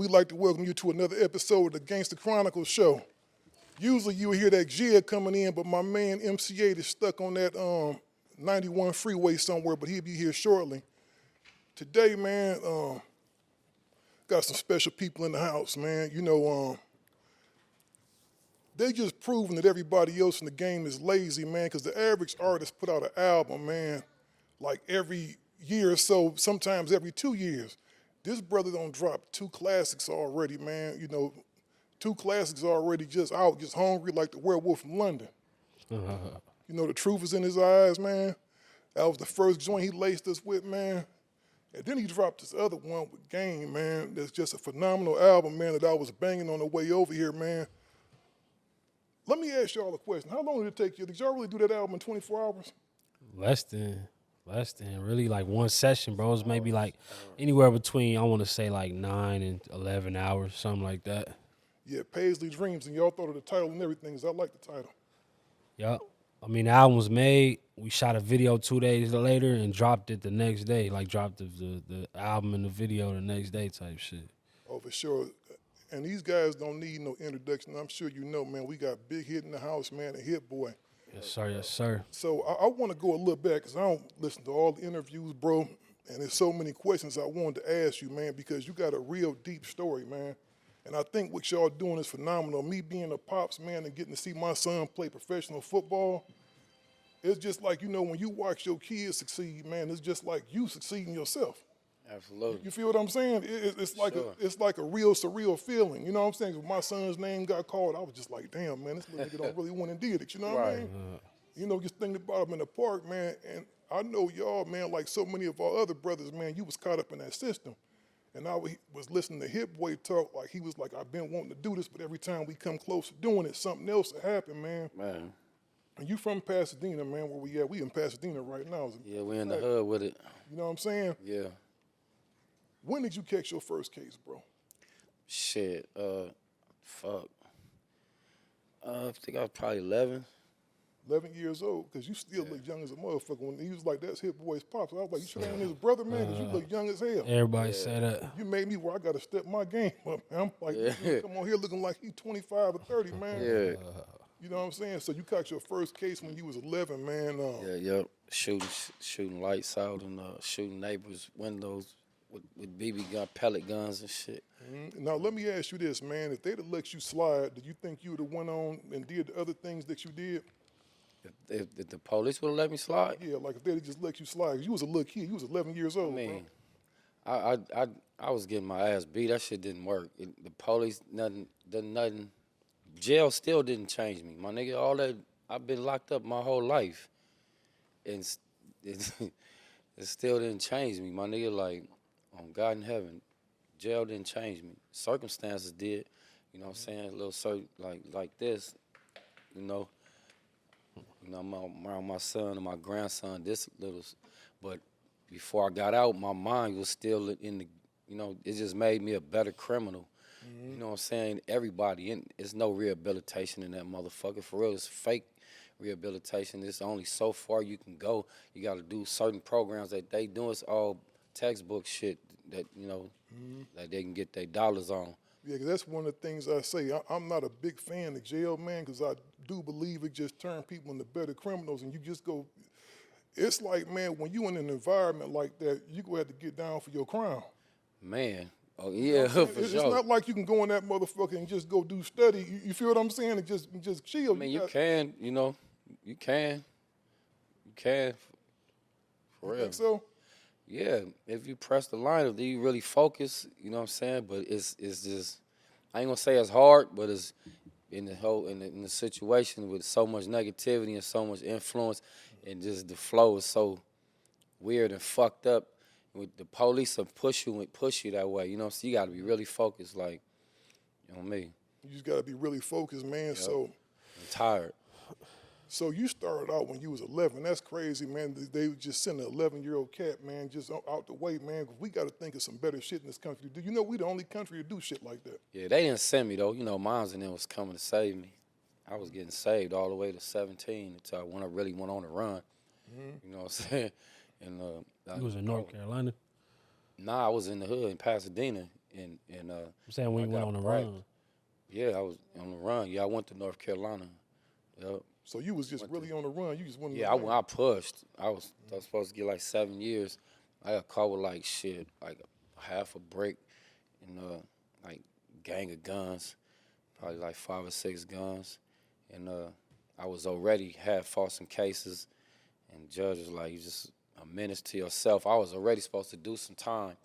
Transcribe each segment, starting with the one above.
we'd like to welcome you to another episode of the Gangster Chronicles show. Usually you'll hear that Jig coming in, but my man MC Eiht is stuck on that 91 freeway somewhere, but he'll be here shortly. Today, man, got some special people in the house, man. You know, they just proven that everybody else in the game is lazy, man, because the average artist put out an album, man, like every year or so, sometimes every 2 years. This brother done dropped 2 classics already, man. You know, 2 classics already just out, just hungry like the werewolf from London. You know, the truth is in his eyes, man. That was the first joint he laced us with, man. And then he dropped this other one with Game, man. That's just a phenomenal album, man, that I was banging on the way over here, man. Let me ask y'all a question. How long did it take you? Did y'all really do that album in 24 hours? Less than really, like one session, bro. It's maybe like anywhere between, I want to say like 9 and 11 hours, something like that. Yeah, Paisley Dreams, and y'all thought of the title and everything. I like the title. Yup. I mean, the album was made. We shot a video 2 days later and dropped it the next day. Like dropped the album and the video the next day type shit. Oh, for sure. And these guys don't need no introduction. I'm sure you know, man, we got Big Hit in the house, man, a hit boy. Yes, sir. Yes, sir. So I want to go a little back because I don't listen to all the interviews, bro. And there's so many questions I wanted to ask you, man, because you got a real deep story, man. And I think what y'all doing is phenomenal. Me being a pops, man, and getting to see my son play professional football, it's just like, you know, when you watch your kids succeed, man, it's just like you succeeding yourself. Absolutely. You feel what I'm saying? It's like it's like a real surreal feeling. You know what I'm saying? When my son's name got called, I was just like, damn, man, this little nigga don't really want and did it. You know what I mean? You know, just thinking about him in the park, man. And I know y'all, man, like so many of our other brothers, man, you was caught up in that system. And I was listening to Hit Boy talk, like he was like, I've been wanting to do this, but every time we come close to doing it, something else will happen, man. And you from Pasadena, man, where we at? We in Pasadena right now. Yeah, we in the hood with it. You know what I'm saying? Yeah. When did you catch your first case, bro? Shit, fuck. I think I was probably 11. 11 years old, because you still look young as a motherfucker. When he was like, that's Hit Boy's pops. I was like, you should have his brother, man, because you look young as hell. Everybody say that. You made me where I got to step my game up, man. I'm like, come on here looking like he's 25 or 30, man. Yeah. You know what I'm saying? So you caught your first case when you was 11, man. Yep. Shooting lights out and shooting neighbors' windows with BB gun, pellet guns and shit. Now, let me ask you this, man. If they'd have let you slide, do you think you would have went on and did the other things that you did? If the police would have let me slide? Yeah, like if they'd have just let you slide. 'Cause you was a little kid. You was 11 years old, I mean, I was getting my ass beat. That shit didn't work. The police, nothing. Jail still didn't change me. My nigga, all that, I've been locked up my whole life. And it still didn't change me. My nigga, like, on God in heaven, jail didn't change me. Circumstances did. You know what I'm saying? A little like this, you know. I'm around my son and my grandson, this little, but before I got out, my mind was still in the, you know, it just made me a better criminal. You know what I'm saying? Everybody, it's no rehabilitation in that motherfucker. For real, it's fake rehabilitation. It's only so far you can go. You got to do certain programs that they do. It's all textbook shit that, you know, that they can get their dollars on. Yeah, because that's one of the things I say. I'm not a big fan of jail, man, because I do believe it just turns people into better criminals, and you just go. It's like, man, when you in an environment like that, you go have to get down for your crime. Man, oh yeah, for sure. It's not like you can go in that motherfucker and just go do study. You feel what I'm saying? And just chill. I mean, you can, you know, you can, for real. You think so? Yeah, if you press the line, if you really focus, you know what I'm saying. But it's just, I ain't gonna say it's hard, but it's in the situation with so much negativity and so much influence, and just the flow is so weird and fucked up. With the police will push you that way, you know. So you got to be really focused, like, you know me. You just got to be really focused, man. Yep. So I'm tired. So you started out when you was 11. That's crazy, man. They just send an 11-year-old cat, man, just out the way, man. We got to think of some better shit in this country. Do you know we the only country to do shit like that? Yeah, they didn't send me, though. You know, moms and them was coming to save me. I was getting saved all the way to 17 until when I really went on the run. You know what I'm saying? And you was in North Carolina? Nah, I was in the hood in Pasadena. and I'm saying when I you went got on the bracked. run. Yeah, I was on the run. Yeah, I went to North Carolina. Yep. So you was just really on the run. You just went. Yeah, I pushed. I was supposed to get like 7 years. I got caught with like shit, like half a brick and like gang of guns, probably like 5 or 6 guns, and I was already had fought some cases, and judge was like, you just a menace to yourself. I was already supposed to do some time.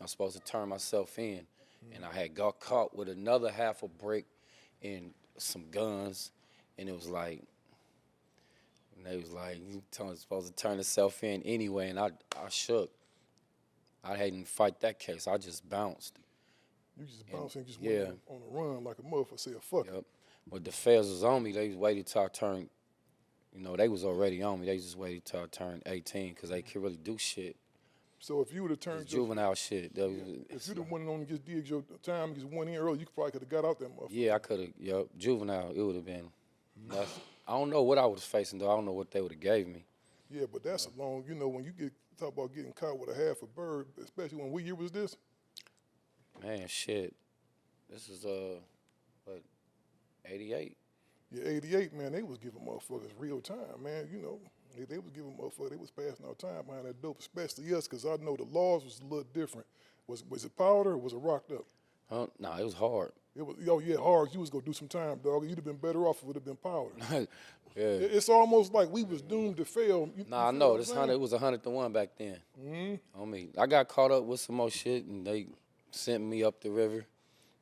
I was supposed to turn myself in, and I had got caught with another half a brick and some guns, and it was like. And they was like, you supposed to turn yourself in anyway, and I shook. I didn't fight that case. I just bounced. You just bouncing, just yeah. went on the run like a motherfucker. Said fuck it. Yep. But the feds was on me. They was waiting till I turned. You know, they was already on me. They just waited till I turned 18 because they could really do shit. So if you would have turned juvenile shit. If you'd have went on and just did your time, just went in early, you probably could have got out that motherfucker. Yeah, I could have. Yep, juvenile. It would have been. I don't know what I was facing though. I don't know what they would have gave me. Yeah, but that's a long. You know, when you talk about getting caught with a half a bird, especially when what year was this? Man, shit. This is what, 88. Yeah, 88, man. They was giving motherfuckers real time, man. You know, they was giving motherfuckers. They was passing out time behind that dope, especially us, because I know the laws was a little different. Was it powder or was it rocked up? No, it was hard. It was, oh yeah, hard. You was gonna do some time, dog. You'd have been better off if it would have been powder. Yeah. It's almost like we was doomed to fail. Nah, I know. It was 100-1 back then. Mm-hmm. On me. I got caught up with some more shit, and they sent me up the river.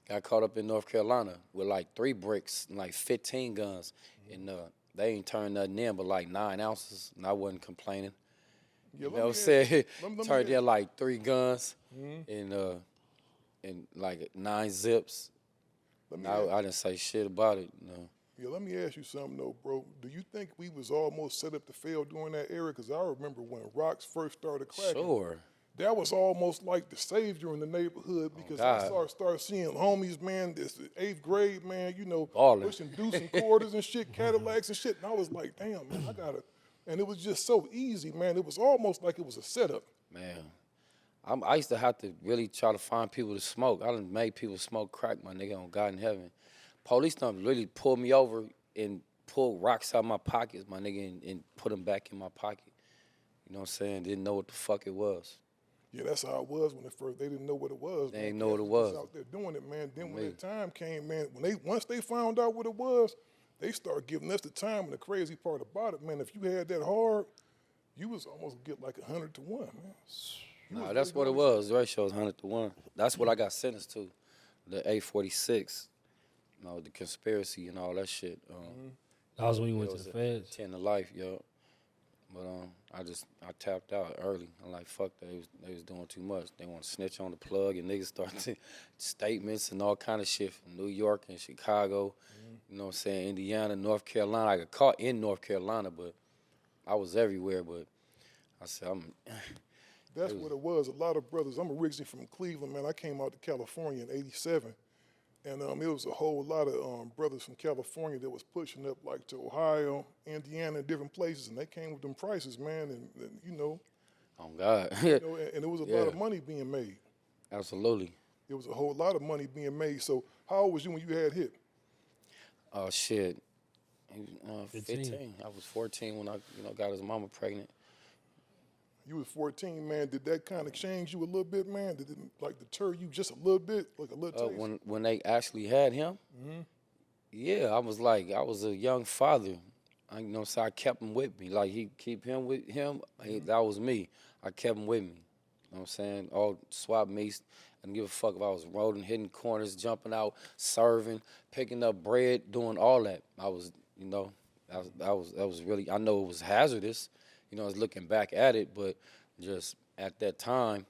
Got caught up in North Carolina with like 3 bricks and like 15 guns. And they ain't turned nothing in but like 9 ounces, and I wasn't complaining. Yeah, You know what I'm saying? Turned in in like 3 guns and like 9 zips. I didn't say shit about it. No. Yeah, let me ask you something though, bro. Do you think we was almost set up to fail during that era? Because I remember when rocks first started cracking. Sure. That was almost like the savior in the neighborhood because I started seeing homies, man, this 8th grade, man, you know, pushing deuce and quarters and shit, Cadillacs and shit. And I was like, damn, man, I got to. And it was just so easy, man. It was almost like it was a setup. Man, I used to have to really try to find people to smoke. I done made people smoke crack, my nigga, on God in heaven. Police done really pulled me over and pulled rocks out of my pockets, my nigga, and put them back in my pocket. You know what I'm saying? Didn't know what the fuck it was. Yeah, that's how it was when they didn't know what it was. They didn't know what it was. Out there doing it, man. Then when that time came, man, once they found out what it was, they started giving us the time. And the crazy part about it, man, if you had that hard, you was almost get like 100-1, man. Nah, that's what it was. The ratio was 100-1. That's what I got sentenced to, the 846. You know, the conspiracy and all that shit. That was when you went to the feds? 10 to life, yo. But I tapped out early. I'm like, fuck that. They was doing too much. They want to snitch on the plug, and niggas started statements and all kind of shit from New York and Chicago. You know what I'm saying? Indiana, North Carolina. I got caught in North Carolina, but I was everywhere. But I said, That's what it was. A lot of brothers. I'm originally from Cleveland, man. I came out to California in '87. And it was a whole lot of brothers from California that was pushing up like to Ohio, Indiana, and different places, and they came with them prices, man, and you know. Oh, God. You know, and there was a lot of money being made. Absolutely. There was a whole lot of money being made. So how old was you when you had hit? Oh, shit. 15. I was 14 when I got his mama pregnant. You was 14, man. Did that kind of change you a little bit, man? Did it like deter you just a little bit, like a little taste? When they actually had him, yeah, I was a young father. So I kept him with me. Like he keep him with him. That was me. I kept him with me. You know what I'm saying? All swap meets. I didn't give a fuck if I was rolling, hitting corners, jumping out, serving, picking up bread, doing all that. I was, that was really. I know it was hazardous. I was looking back at it, but just at that time,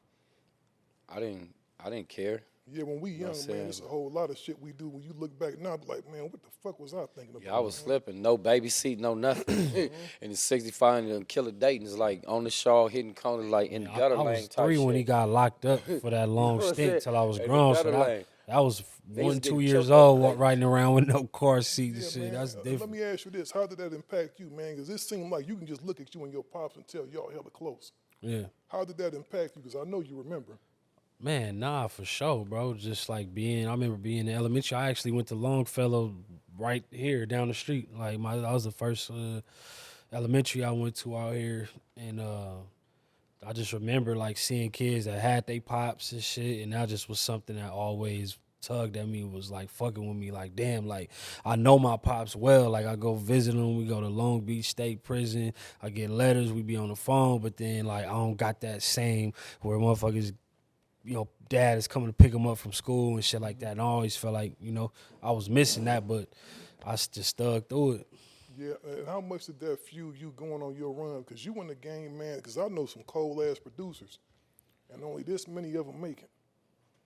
I didn't care. Yeah, when we young, man, it's a whole lot of shit we do. When you look back now, be like, man, what the fuck was I thinking about? Yeah, I was slipping. No baby seat, no nothing. And the 65 and Killer Dayton's like on the shaw, hitting corners like in the gutter lane. I was 3 when he got locked up for that long stint till I was grown. So that was 1-2 years old, riding around with no car seat and shit. Man, that's different. Let me ask you this: how did that impact you, man? Because it seemed like you can just look at you and your pops and tell y'all hella close. Yeah. How did that impact you? Because I know you remember. Man, nah, for sure, bro. Just like I remember being in elementary. I actually went to Longfellow right here down the street. Like that was the first elementary I went to out here, and I just remember like seeing kids that had they pops and shit, and that just was something that always tugged at me, was like fucking with me. Like, damn, like I know my pops well. Like I go visit them, we go to Long Beach State Prison, I get letters, we be on the phone, but then like I don't got that same where motherfuckers, dad is coming to pick them up from school and shit like that. And I always felt like, I was missing that, but I just stuck through it. Yeah, and how much did that fuel you going on your run? Because you in the game, man, because I know some cold-ass producers, and only this many of them make it.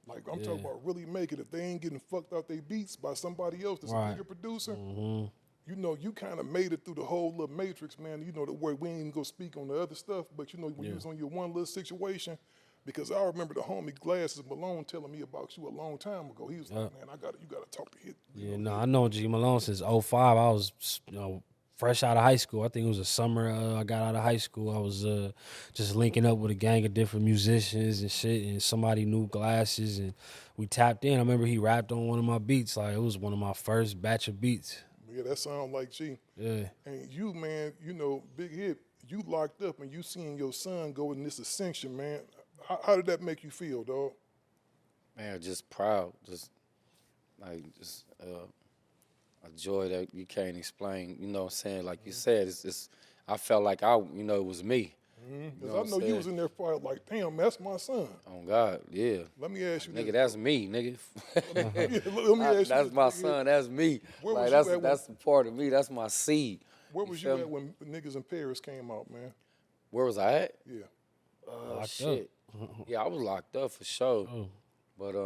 Like, I'm talking about really make it. If they ain't getting fucked out their beats by somebody else that's a bigger producer, you kind of made it through the whole little matrix, man. You know, the word we ain't even go speak on the other stuff, but when you was on your one little situation, because I remember the homie Glasses Malone telling me about you a long time ago. He was like, man, you gotta talk to him. I know G Malone since '05. I was, fresh out of high school. I think it was a summer I got out of high school. I was just linking up with a gang of different musicians and shit, and somebody knew Glasses, and we tapped in. I remember he rapped on one of my beats. Like, it was one of my first batch of beats. Yeah, that sound like G. Yeah. And you, man, Big Hit, you locked up and you seeing your son go in this ascension, man. How did that make you feel, dog? Man, just proud, just a joy that you can't explain. You know what I'm saying? Like you said, it's I felt like it was me. Because I know you was in there fight like, damn, that's my son. Oh God, yeah. Let me ask you, nigga, that's me, nigga. let me ask you that's this, my Big Hit. son. That's me. Where Like was you at that's the part of me. That's my seed. Where was you at when Niggas in Paris came out, man? Where was I at? Yeah. Locked Shit. Yeah, I was locked up for sure. Oh. But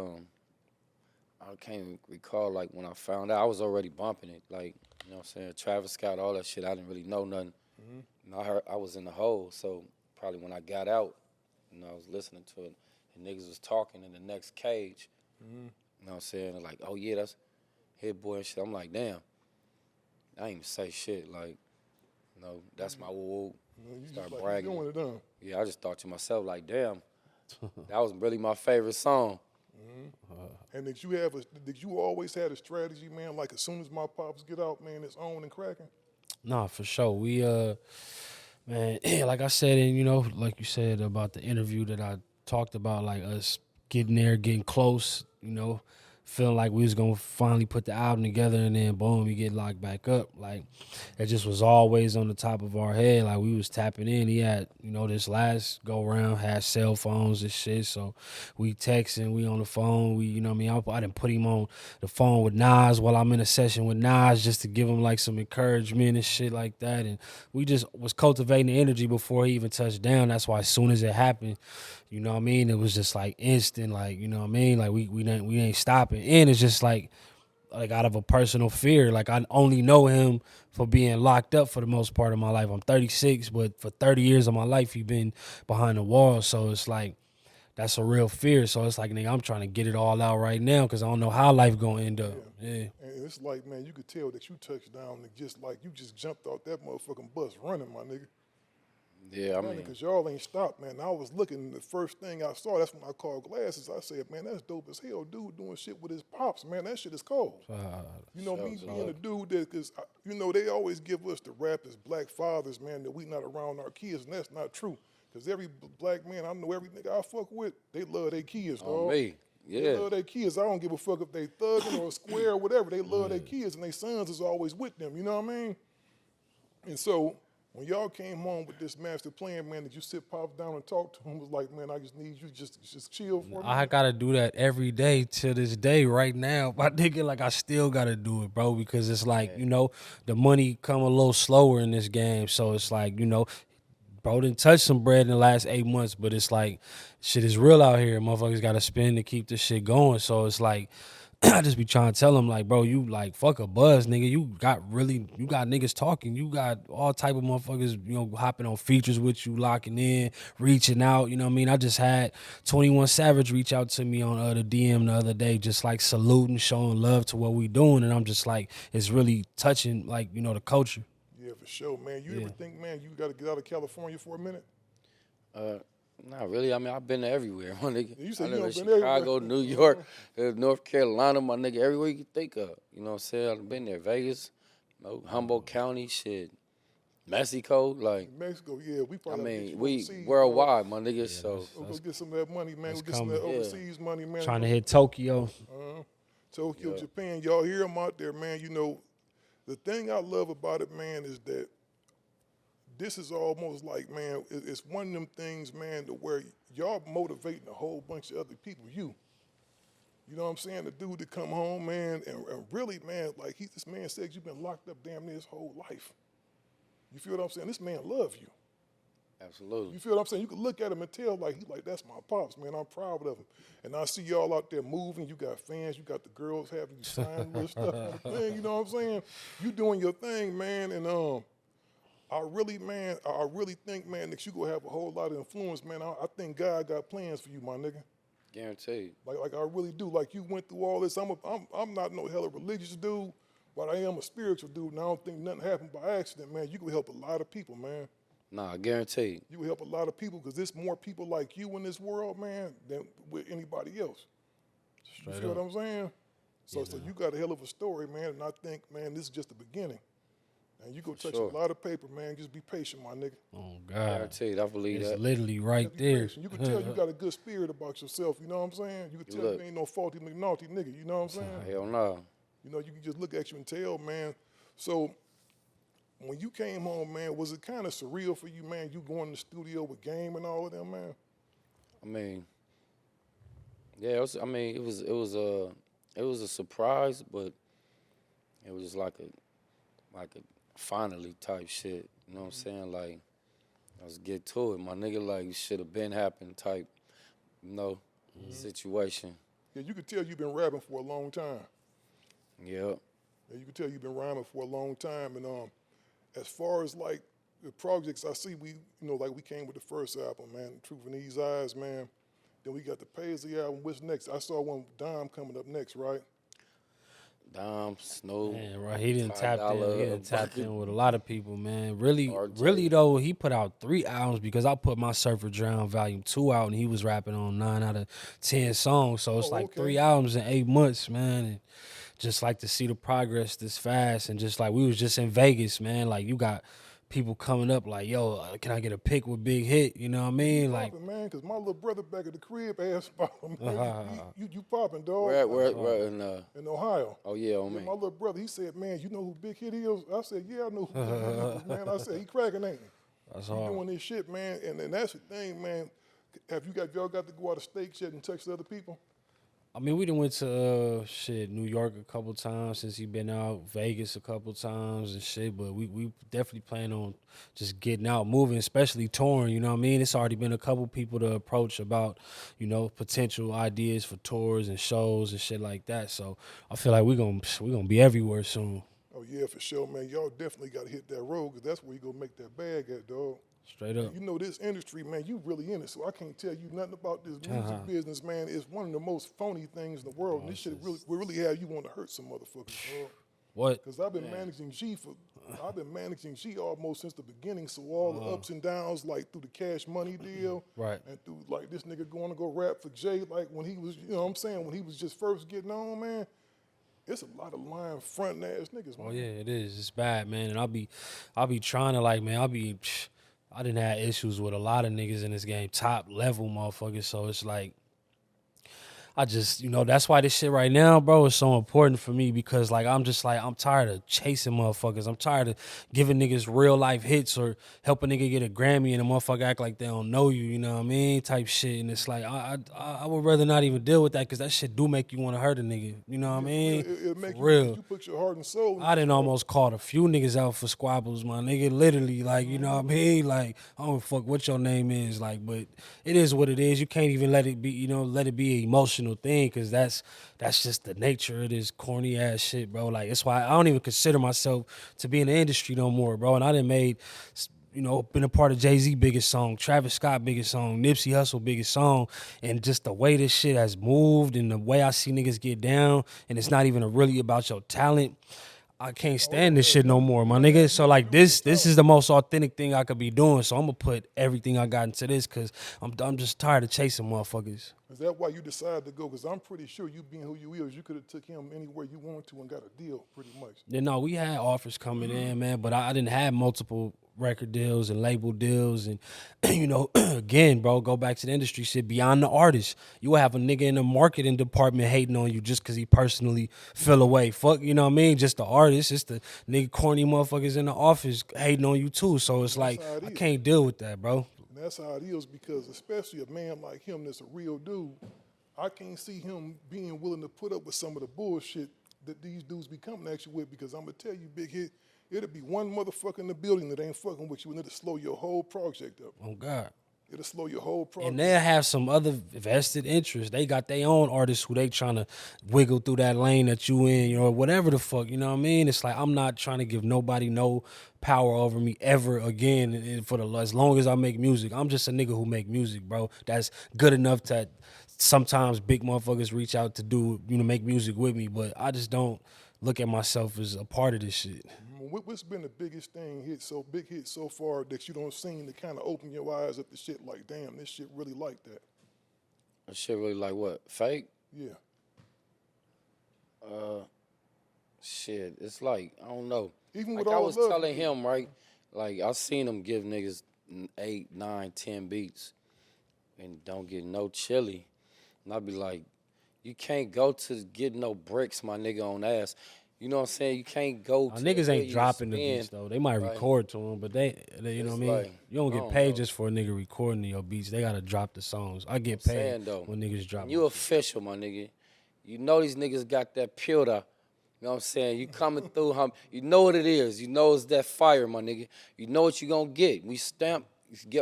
I can't recall like when I found out. I was already bumping it. Like, you know what I'm saying? Travis Scott, all that shit. I didn't really know nothing. And I heard I was in the hole. So probably when I got out, I was listening to it, and niggas was talking in the next cage. You know what I'm saying? They're like, oh yeah, that's Hit Boy and shit. I'm like, damn. I ain't even say shit. Like, that's my woo. You Start just bragging. Doing it, done. Yeah, I just thought to myself, like, damn, that was really my favorite song. And did you always have a strategy, man? Like as soon as my pops get out, man, it's on and cracking. Nah, for sure. We man, like I said, and like you said about the interview that I talked about, like us getting there, getting close, feeling like we was gonna finally put the album together, and then boom, we get locked back up. Like it just was always on the top of our head. Like we was tapping in. He had, this last go round had cell phones and shit, so we texting, we on the phone. We, I didn't put him on the phone with Nas while I'm in a session with Nas just to give him like some encouragement and shit like that. And we just was cultivating the energy before he even touched down. That's why as soon as it happened, it was just like instant, like, like we ain't stopping. And it's just like out of a personal fear. Like I only know him for being locked up for the most part of my life. I'm 36, but for 30 years of my life, he been behind the wall. So it's like, that's a real fear. So it's like, nigga, I'm trying to get it all out right now because I don't know how life gonna end up. Yeah. And it's like, man, you could tell that you touched down and just like you just jumped out that motherfucking bus running, my nigga. Yeah, I mean, because y'all ain't stopped, man. I was looking, the first thing I saw, that's when I called Glasses. I said, man, that's dope as hell, dude doing shit with his pops, man. That shit is cold. Me being a dude that, because, they always give us the rap as black fathers, man, that we not around our kids, and that's not true. Because every black man, I know every nigga I fuck with, they love their kids, dog. on me. Yeah. They love their kids. I don't give a fuck if they thugging or square or whatever. They love their kids, and their sons is always with them, you know what I mean? And so, when y'all came home with this master plan, man, did you sit Pops down and talk to him? Was like, man, I just need you just chill for me. I gotta do that every day to this day right now. My nigga, like I still gotta do it, bro, because it's like, the money come a little slower in this game. So it's like, bro didn't touch some bread in the last 8 months, but it's like shit is real out here. Motherfuckers gotta spend to keep this shit going. So it's like I just be trying to tell them, like, bro, you like fuck a buzz, nigga. You got niggas talking. You got all type of motherfuckers, hopping on features with you, locking in, reaching out. You know what I mean? I just had 21 Savage reach out to me on the DM the other day, just like saluting, showing love to what we doing, and I'm just like, it's really touching, like, the culture. Yeah, for sure, man. You ever think, man, you got to get out of California for a minute? Not really. I mean, I've been everywhere, my nigga. You said I you live in done been Chicago, everywhere. New York, North Carolina, my nigga, everywhere you can think of. You know what I'm saying? I've been there. Vegas, Humboldt County, shit. Mexico, like, In Mexico, yeah, we I probably gotta get mean, you we overseas, dog. worldwide, my nigga, so. We'll go get some of that money, man. We'll that's get some of that coming. Yeah. overseas money, man. Trying to hit Tokyo. Tokyo, Yeah. Japan. Y'all hear them out there, man. You know, the thing I love about it, man, is that this is almost like, man, it's one of them things, man, to where y'all motivating a whole bunch of other people. You know what I'm saying? The dude that come home, man, and really, man, like this man said, you've been locked up damn near his whole life. You feel what I'm saying? This man love you. Absolutely. You feel what I'm saying? You can look at him and tell, like, he like, that's my pops, man. I'm proud of him. And I see y'all out there moving. You got fans. You got the girls having you sign little stuff on the thing. You know what I'm saying? You doing your thing, man. And I really think, man, that you gonna have a whole lot of influence, man. I think God got plans for you, my nigga. Guaranteed. Like I really do. Like you went through all this. I'm not no hella religious dude, but I am a spiritual dude. And I don't think nothing happened by accident, man. You can help a lot of people, man. Nah, guaranteed. You will help a lot of people because there's more people like you in this world, man, than with anybody else. You feel what I'm saying? So you got a hell of a story, man, and I think, man, this is just the beginning. And you go touch sure. a lot of paper, man. Just be patient, my nigga. Oh God, Guaranteed. I believe it's that. literally right Be there. patient. You can tell you got a good spirit about yourself, you know what I'm saying? You can tell look. you ain't no faulty McNaughty nigga, you know what I'm saying? Hell no. You know, you can just look at you and tell, man. So when you came home, man, was it kind of surreal for you, man, you going to the studio with Game and all of them, man? I mean, yeah, it was a surprise, but it was just like a finally type shit. You know what I'm saying? Like, let's get to it, my nigga. Like, should have been happened type, situation. Yeah, you could tell you've been rapping for a long time. Yeah. Yeah, you can tell you've been rhyming for a long time. And as far as like the projects, I see we came with the first album, man, Truth in These Eyes, man. Then we got the Paisley album. What's next? I saw one with Dom coming up next, right? Dom, Snow. Man, right. He didn't $5 tap in. He didn't tap in with a lot of people, man. Really, RJ. really though, he put out 3 albums because I put my Surfer Drown Volume 2 out and he was rapping on 9 out of 10 songs. So it's like okay. 3 albums in 8 months, man. And just like to see the progress this fast, and just like we was just in Vegas, man. Like you got people coming up like, yo, can I get a pic with Big Hit? You know what I mean? Like, Poppin', man, because my little brother back at the crib asked about him, man. You popping, dog. Where in In Ohio. oh yeah, on Yeah, me. my little brother, he said, man, you know who Big Hit is? I said, yeah, I know who Big Hit is, man. I said, he cracking, ain't he? that's He hard. doing this shit, man. And that's the thing, man. Have y'all got to go out of state yet and touch the other people? I mean, we done went to New York a couple times since he been out, Vegas a couple times and shit. But we definitely plan on just getting out, moving, especially touring. You know what I mean? It's already been a couple people to approach about, potential ideas for tours and shows and shit like that. So I feel like we gonna be everywhere soon. Oh, yeah, for sure, man. Y'all definitely got to hit that road because that's where you going to make that bag at, dog. Straight up. You know, this industry, man, you really in it, so I can't tell you nothing about this music business, man. It's one of the most phony things in the world, and this shit really have you want to hurt some motherfuckers, dog. What? Because I've been managing G almost since the beginning, so all the ups and downs, like through the Cash Money deal, Right. and through like this nigga going to go rap for Jay, like when he was, you know what I'm saying, when he was just first getting on, man. It's a lot of lying frontin' ass niggas, man. Oh yeah, it is. It's bad, man. And I'll be trying to I didn't have issues with a lot of niggas in this game, top level motherfuckers. So it's like, I just, that's why this shit right now, bro, is so important for me because, like, I'm tired of chasing motherfuckers. I'm tired of giving niggas real life hits or helping a nigga get a Grammy and a motherfucker act like they don't know you, you know what I mean? Type shit. And it's like, I would rather not even deal with that because that shit do make you want to hurt a nigga. You know what I mean? It make For you, real. you put your heart and soul in I done almost called a few niggas out for squabbles, my nigga. Literally, like, you know what I mean? Like, I don't fuck what your name is, like, but it is what it is. You can't even let it be, let it be an emotional thing, because that's just the nature of this corny ass shit, bro. Like, it's why I don't even consider myself to be in the industry no more, bro. And I done made, been a part of Jay-Z biggest song, Travis Scott biggest song, Nipsey Hussle biggest song, and just the way this shit has moved and the way I see niggas get down, and it's not even really about your talent. I can't stand this shit no more, my nigga. So like this is the most authentic thing I could be doing. So I'm gonna put everything I got into this because I'm just tired of chasing motherfuckers. Is that why you decided to go? Because I'm pretty sure you being who you is, you could have took him anywhere you wanted to and got a deal pretty much. Yeah, no, we had offers coming in, man, but I didn't have multiple record deals and label deals and you know, again, bro, go back to the industry shit. Beyond the artist, you will have a nigga in the marketing department hating on you just because he personally feel away. Fuck, you know what I mean? Just the artist, it's the nigga corny motherfuckers in the office hating on you too. So it's like I can't deal with that, bro. And that's how it is because especially a man like him that's a real dude, I can't see him being willing to put up with some of the bullshit that these dudes be coming at you with because I'm going to tell you, Big Hit, it'll be one motherfucker in the building that ain't fucking with you and it'll slow your whole project up. Oh, God. It'll slow your whole project. And they'll have some other vested interests. They got their own artists who they trying to wiggle through that lane that you in, you know, whatever the fuck, you know what I mean? It's like I'm not trying to give nobody no power over me ever again and for as long as I make music. I'm just a nigga who make music, bro. That's good enough that sometimes big motherfuckers reach out to do, you know, make music with me, but I just don't look at myself as a part of this shit. What's been the biggest thing big hit so far that you don't seen to kind of open your eyes up to shit like, damn, this shit really like that? That shit really like what? Fake? Yeah. Shit, it's like, I don't know. Even like with I all was love, telling him, right? Like I seen him give niggas 8, 9, 10 beats and don't get no chili. And I'd be like, you can't go to get no bricks, my nigga, on ass. You know what I'm saying? You can't go to niggas ain't you dropping the spin. beats though. They might record to them, but they you know what I mean? like, You don't I get don't paid know. just for a nigga recording your beats. They gotta drop the songs. I get paid Saying, though, when niggas drop. You official, my nigga. You know these niggas got that pewter. You know what I'm saying? You coming through, you know what it is. You know it's that fire, my nigga. You know what you gonna get. We stamp,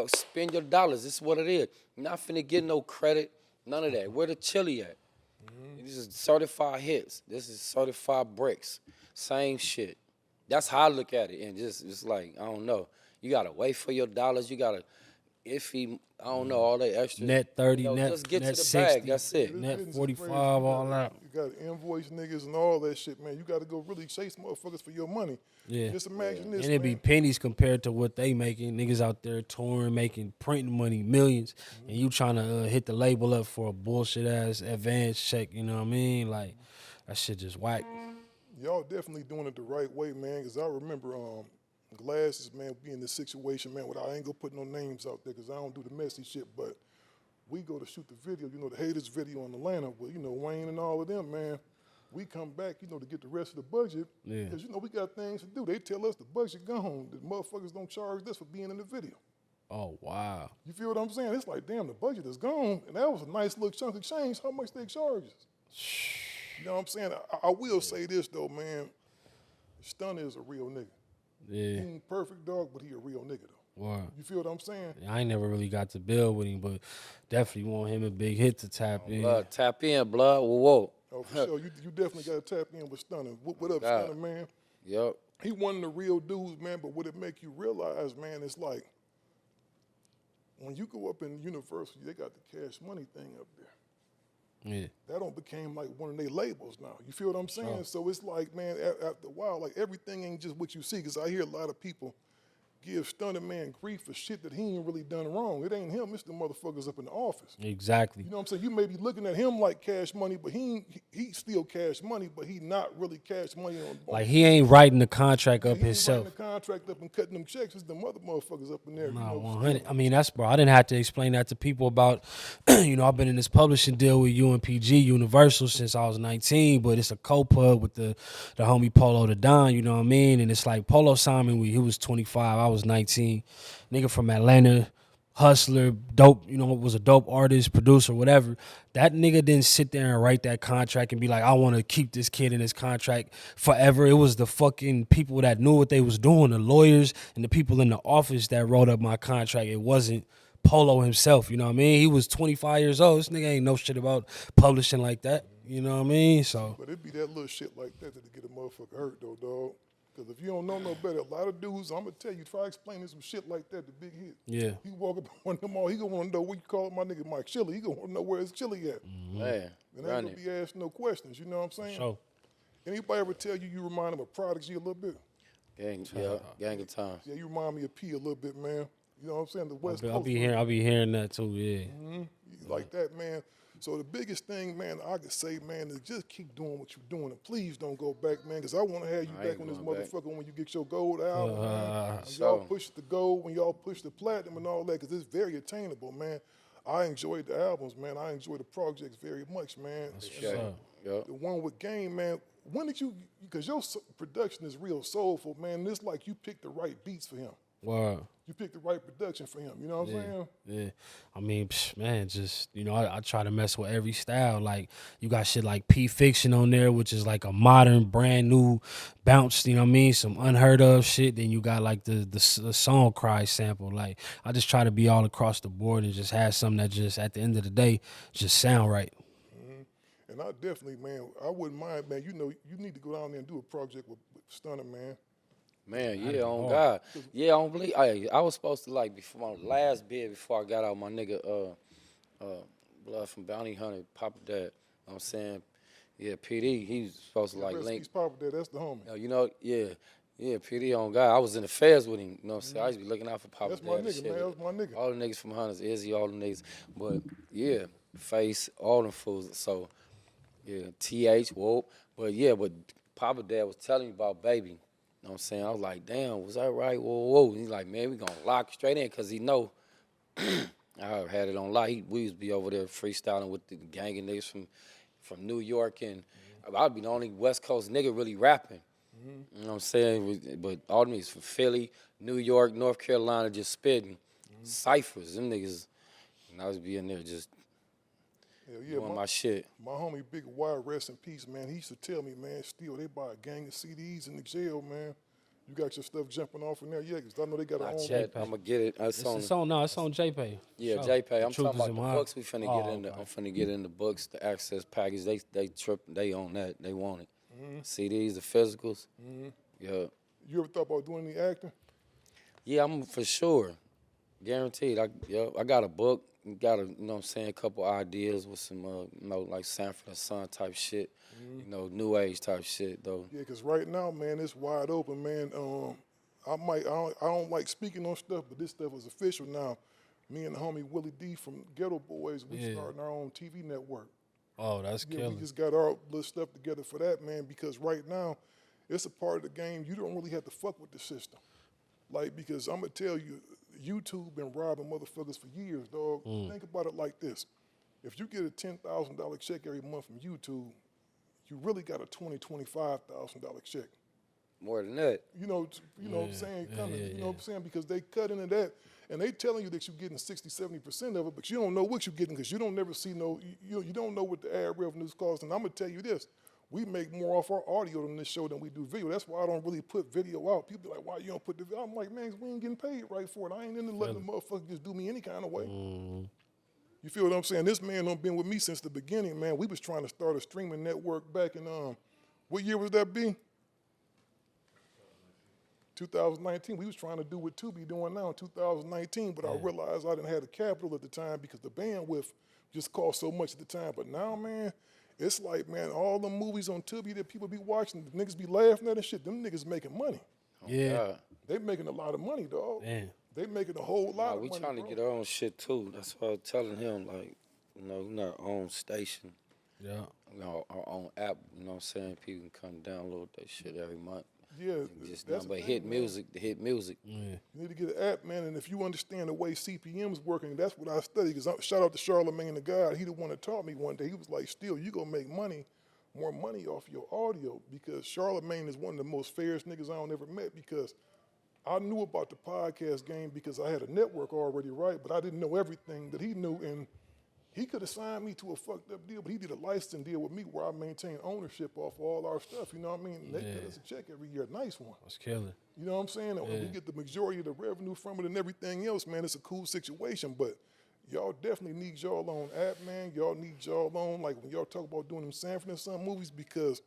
spend your dollars. This is what it is. You're not finna get no credit, none of that. Where the chili at? This is certified hits. This is certified bricks. Same shit. That's how I look at it. And just like, I don't know. You gotta wait for your dollars. You gotta, I don't know, all that extra. Net 30, you know, net, just get net to the 60, bag. That's it. net 45, all that. You got to invoice niggas and all that shit, man. You got to go really chase motherfuckers for your money. Yeah. Just imagine this, And it'd be man. pennies compared to what they making. Niggas out there touring, making, printing money, millions. And you trying to hit the label up for a bullshit ass advance check, you know what I mean? Like, that shit just whack. Y'all definitely doing it the right way, man, because I remember Glasses, man, be in this situation, man, I ain't gonna put no names out there because I don't do the messy shit, but we go to shoot the video, you know, the haters video in Atlanta with, you know, Wayne and all of them, man. We come back, you know, to get the rest of the budget because, you know, we got things to do. They tell us the budget gone. The motherfuckers don't charge us for being in the video. Oh, wow. You feel what I'm saying? It's like, damn, the budget is gone, and that was a nice little chunk of change. How much they charge us? You know what I'm saying? I will say this, though, man. Stunner is a real nigga. Yeah. He ain't perfect, dog, but he a real nigga, though. Wow. You feel what I'm saying? I ain't never really got to build with him, but definitely want him a Big Hit to tap in. Blood, tap in, blood. Whoa. Oh, for sure. You definitely got to tap in with Stunner. What up, God. Stunner, man? Yep. He one of the real dudes, man, but what it make you realize, man, it's like when you go up in university, they got the Cash Money thing up there. Yeah. That don't became like one of their labels now. You feel what I'm saying? Sure. So it's like, man, after a while, like everything ain't just what you see. Because I hear a lot of people give Stunner Man grief for shit that he ain't really done wrong. It ain't him, it's the motherfuckers up in the office. Exactly. You know what I'm saying? You may be looking at him like Cash Money, but he still Cash Money, but he not really Cash Money on. Like he ain't writing the contract up he ain't himself. writing the contract up and cutting them checks. It's them other motherfuckers up in there. Nah, you know, 100. I mean, that's, bro, I didn't have to explain that to people about, you know, I've been in this publishing deal with UNPG, Universal, since I was 19, but it's a co-pub with the homie Polo the Don, you know what I mean? And it's like Polo Simon, he was 25, I was 19. Nigga from Atlanta, hustler, dope, you know, was a dope artist, producer, whatever. That nigga didn't sit there and write that contract and be like, I want to keep this kid in this contract forever. It was the fucking people that knew what they was doing, the lawyers and the people in the office that wrote up my contract. It wasn't Polo himself, you know what I mean? He was 25 years old. This nigga ain't know shit about publishing like that, you know what I mean? So, but it be that little shit like that get a motherfucker hurt, though, dog. Because if you don't know no better, a lot of dudes, I'm going to tell you, try explaining some shit like that to Big Hit. yeah. He walk up on one of them all, he going to want to know what you call my nigga Mike Chili. He going to want to know where his chili at. Man, And ain't going to be asking no questions, you know what I'm saying? So, Anybody ever tell you remind them of Prodigy a little bit? Gang of Time. Yeah, you remind me of P a little bit, man. You know what I'm saying? The West Coast. I'll be hearing that too. Yeah. Like that, man. So the biggest thing, man, I could say, man, is just keep doing what you're doing, and please don't go back, man, because I want to have you back on this motherfucker when you get your gold album, man. When y'all push the gold, when y'all push the platinum and all that, because it's very attainable, man. I enjoyed the albums, man. I enjoy the projects very much, man. The one with Game, man. When did you? Because your production is real soulful, man. It's like you picked the right beats for him. Wow. You picked the right production for him. You know what I'm saying? Yeah. I mean, man, just, you know, I try to mess with every style. Like, you got shit like P Fiction on there, which is like a modern, brand new bounce, you know what I mean? Some unheard of shit. Then you got like the song cry sample. Like, I just try to be all across the board and just have something that just, at the end of the day, just sound right. And I definitely, man, I wouldn't mind, man. You know, you need to go down there and do a project with Stunner, man. Man, yeah, on God. Yeah, I don't believe. I was supposed to, like, before my last bid, before I got out, my nigga, Blood from Bounty Hunter, Papa Dad, you know what I'm saying? Yeah, PD, he was supposed to, like, link. Papa Dad, that's the homie. You know, yeah, PD on God. I was in the fairs with him, you know what I'm saying? I used to be looking out for Papa Dad. That's my nigga, man, that's my nigga. All the niggas from Hunters, Izzy, all the niggas. But, yeah, Face, all them fools. So, yeah, TH, whoa. But, yeah, but Papa Dad was telling me about Baby. You know what I'm saying? I was like, damn, was that right? Whoa. He's like, man, we gonna lock straight in, because he know I had it on lock. We used to be over there freestyling with the gang of niggas from New York, and I'd be the only West Coast nigga really rapping. You know what I'm saying? But all the niggas from Philly, New York, North Carolina just spitting. Ciphers, them niggas. And I was being there just doing my shit. My homie Big Y, rest in peace, man. He used to tell me, man, still they buy a gang of CDs in the jail, man. You got your stuff jumping off in there, yeah? Because I know they got a own. I'm gonna get it. It's on JPay. Yeah, sure. JPay. I'm talking about the books. We finna get in. I'm finna get in the books, the access package. They own that. They want it. CDs, the physicals. Yeah. You ever thought about doing any acting? Yeah, I'm for sure. Guaranteed. I got a book. Got you know what I'm saying, a couple ideas with some, you know, like Sanford and Son type shit, you know, new age type shit, though. Yeah, because right now, man, it's wide open, man. I don't like speaking on stuff, but this stuff is official now. Me and the homie Willie D from Ghetto Boys, we starting our own TV network. Oh, that's killer. We just got our little stuff together for that, man, because right now, it's a part of the game. You don't really have to fuck with the system. Like, because I'm going to tell you, YouTube been robbing motherfuckers for years, dog. Think about it like this. If you get a $10,000 check every month from YouTube, you really got a $20,000, $25,000 check. More than that. You know what I'm saying? You know what I'm saying? Because they cut into that, and they telling you that you're getting 60, 70% of it, but you don't know what you're getting because you don't never see you don't know what the ad revenues cost. And I'm going to tell you this. We make more off our audio on this show than we do video. That's why I don't really put video out. People be like, why you don't put the video? I'm like, man, we ain't getting paid right for it. I ain't into letting the motherfucker just do me any kind of way. You feel what I'm saying? This man done been with me since the beginning, man. We was trying to start a streaming network back in, what year was that, B? 2019. We was trying to do what Tubi doing now in 2019, but I realized I didn't have the capital at the time because the bandwidth just cost so much at the time. But now, man, it's like, man, all the movies on Tubi that people be watching, the niggas be laughing at and shit, them niggas making money. Yeah. They making a lot of money, dog. Man. They making a whole lot of money. We trying to get our own shit, too. That's why I was telling him, like, you know, we got our own station. Yeah. You know, our own app, you know what I'm saying? People can come download that shit every month. Yeah, just nothing but hit music. Yeah. You need to get an app, man, and if you understand the way CPM's working, that's what I study. Because shout out to Charlamagne the God, he the one that taught me one day. He was like, "Still, you gonna make more money off your audio," because Charlamagne is one of the most fairest niggas I don't ever met. Because I knew about the podcast game because I had a network already, right? But I didn't know everything that he knew, and he could have signed me to a fucked up deal, but he did a licensing deal with me where I maintain ownership off all our stuff, you know what I mean? And they cut us a check every year, a nice one. That's killer. You know what I'm saying? And we get the majority of the revenue from it and everything else, man. It's a cool situation, but y'all definitely need y'all own app, man. Y'all need y'all own, like when y'all talk about doing them Sanford and Son movies, because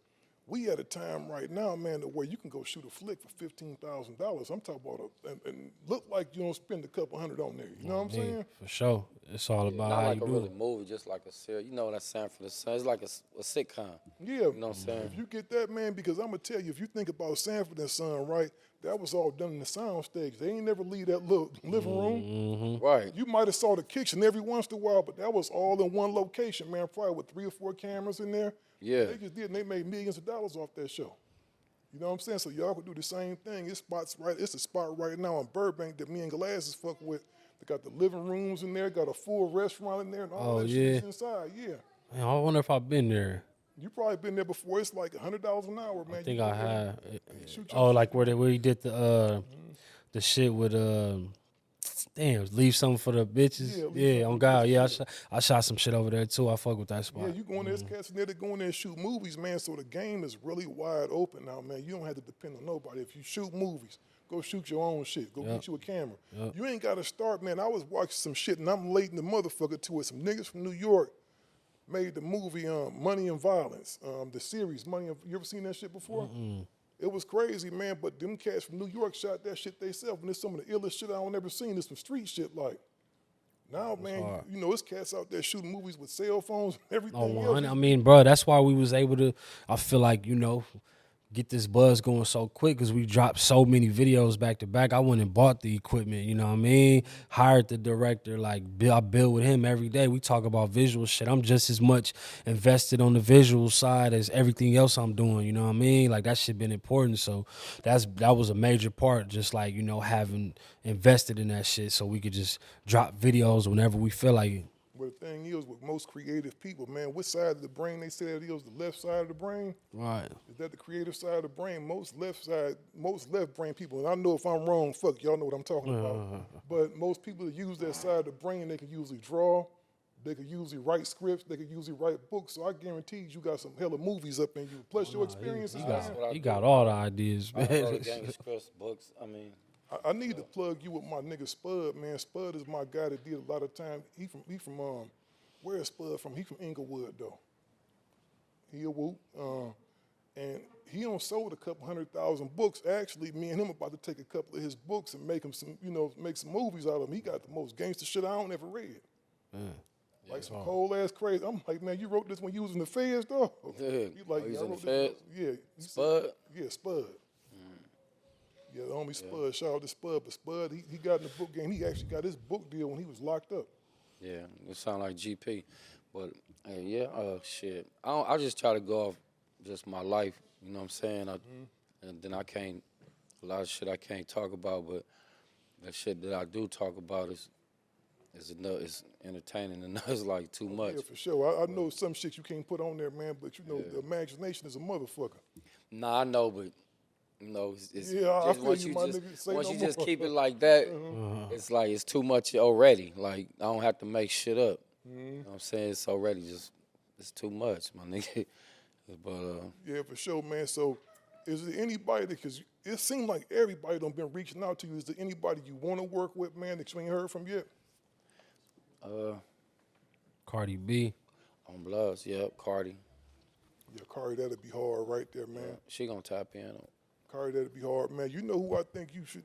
we at a time right now, man, where you can go shoot a flick for $15,000. I'm talking about and look like you don't spend a couple hundred on there. You know what I'm saying? For sure. It's all about Not how like you a do really it. movie, just like a series. You know what I'm saying for the sun. It's like a sitcom. Yeah. You know what I'm saying? If you get that, man, because I'm gonna tell you, if you think about Sanford and Son, right, that was all done in the sound stage. They ain't never leave that little living room. Right. You might have saw the kitchen every once in a while, but that was all in one location, man. Probably with 3 or 4 cameras in there. Yeah. They just did, and they made millions of dollars off that show. You know what I'm saying? So y'all could do the same thing. It's a spot right now in Burbank that me and Glasses fuck with. They got the living rooms in there, got a full restaurant in there, and all that shit is inside. Yeah. Man, I wonder if I've been there. You probably been there before. It's like $100 an hour, man. I think You I go there, have. shoot your Oh, shit. like where he did the shit with damn, leave something for the bitches. Yeah, leave Yeah, something on for the God. Yeah, bitches, I shot some shit over there too. I fuck with that spot. Yeah, you go in there, there's cats in there that go in there and shoot movies, man. So the game is really wide open now, man. You don't have to depend on nobody. If you shoot movies, go shoot your own shit. Go get you a camera. You ain't got to start, man. I was watching some shit, and I'm late in the motherfucker to it. Some niggas from New York made the movie Money and Violence, the series Money. You ever seen that shit before? It was crazy, man. But them cats from New York shot that shit themselves, and it's some of the illest shit I don't ever seen. It's some street shit like. Now, man, you know, it's cats out there shooting movies with cell phones and everything else. I mean, bro, that's why we was able to. I feel like get this buzz going so quick because we dropped so many videos back to back. I went and bought the equipment, you know what I mean? Hired the director, like I build with him every day. We talk about visual shit. I'm just as much invested on the visual side as everything else I'm doing, you know what I mean? Like that shit been important. So that was a major part, just like, having invested in that shit so we could just drop videos whenever we feel like it. But the thing is, with most creative people, man, which side of the brain they say that is? The left side of the brain? Right. Is that the creative side of the brain? Most left brain people, and I know if I'm wrong, fuck, y'all know what I'm talking about. But most people that use that side of the brain, they can usually draw, they can usually write scripts, they can usually write books. So I guarantee you got some hella movies up in you. Plus your experiences. You got all the ideas, I man. wrote gang scripts, books. I mean, I need to plug you with my nigga Spud, man. Spud is my guy that did a lot of time. He from where is Spud from? He from Inglewood though. He a whoop. And he done sold a couple 100,000 books. Actually, me and him about to take a couple of his books and make him make some movies out of them. He got the most gangster shit I don't ever read. Like some cold ass crazy. I'm like, man, you wrote this when you was in the feds though? Yeah. You like, He's I in the wrote this. feds? Yeah. Spud? Yeah, Spud. Yeah, the homie Spud, shout out to Spud. But Spud, he got in the book game. He actually got his book deal when he was locked up. Yeah, it sound like GP. But, shit. I just try to go off just my life, you know what I'm saying? And then a lot of shit I can't talk about, but that shit that I do talk about is entertaining and it's like too much. Yeah, for sure. I know some shit you can't put on there, man, but the imagination is a motherfucker. Nah, I know, but it's Yeah, I just feel once you, you my just nigga. Say once no you just more. keep it like that, it's like it's too much already. Like I don't have to make shit up. You know what I'm saying? It's already it's too much, my nigga. But Yeah, for sure, man. So is there anybody because it seems like everybody done been reaching out to you. Is there anybody you want to work with, man, that you ain't heard from yet? Cardi B. on Bloods, yep, Cardi. Yeah, Cardi, that'd be hard right there, man. She gonna tap in. Cardi, that'd be hard, man. You know who I think you should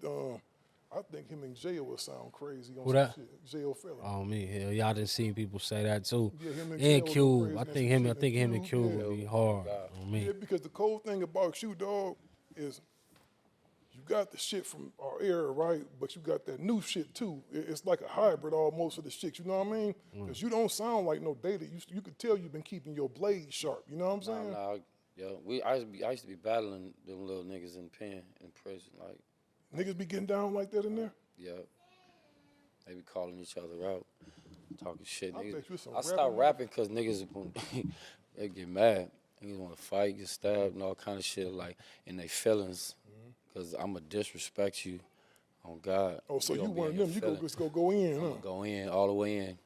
I think him in jail would sound crazy on Who some that? shit. Jail fella. Oh me, hell, y'all done seen people say that too. Yeah, him and And Kel Q, go I crazy think and him, some I think shit. him and Q Yeah. would be hard on me. Yeah, because the cold thing about you, dog, is you got the shit from our era, right? But you got that new shit too. It's like a hybrid almost of the shit. You know what I mean? Because you don't sound like no dated. You could tell you've been keeping your blade sharp. You know what I'm saying? Nah, yeah. I used to be battling them little niggas in prison, like, Niggas be getting down like that in there. yeah. They be calling each other out, talking shit. I Niggas. bet you some I stopped rapping rapping because niggas they get mad. Niggas want to fight, get stabbed, and all kind of shit, like in their feelings. Because I'ma disrespect you on God. Oh, so you gonna be one in of your them? You feelings. just go in, huh? Go in all the way in.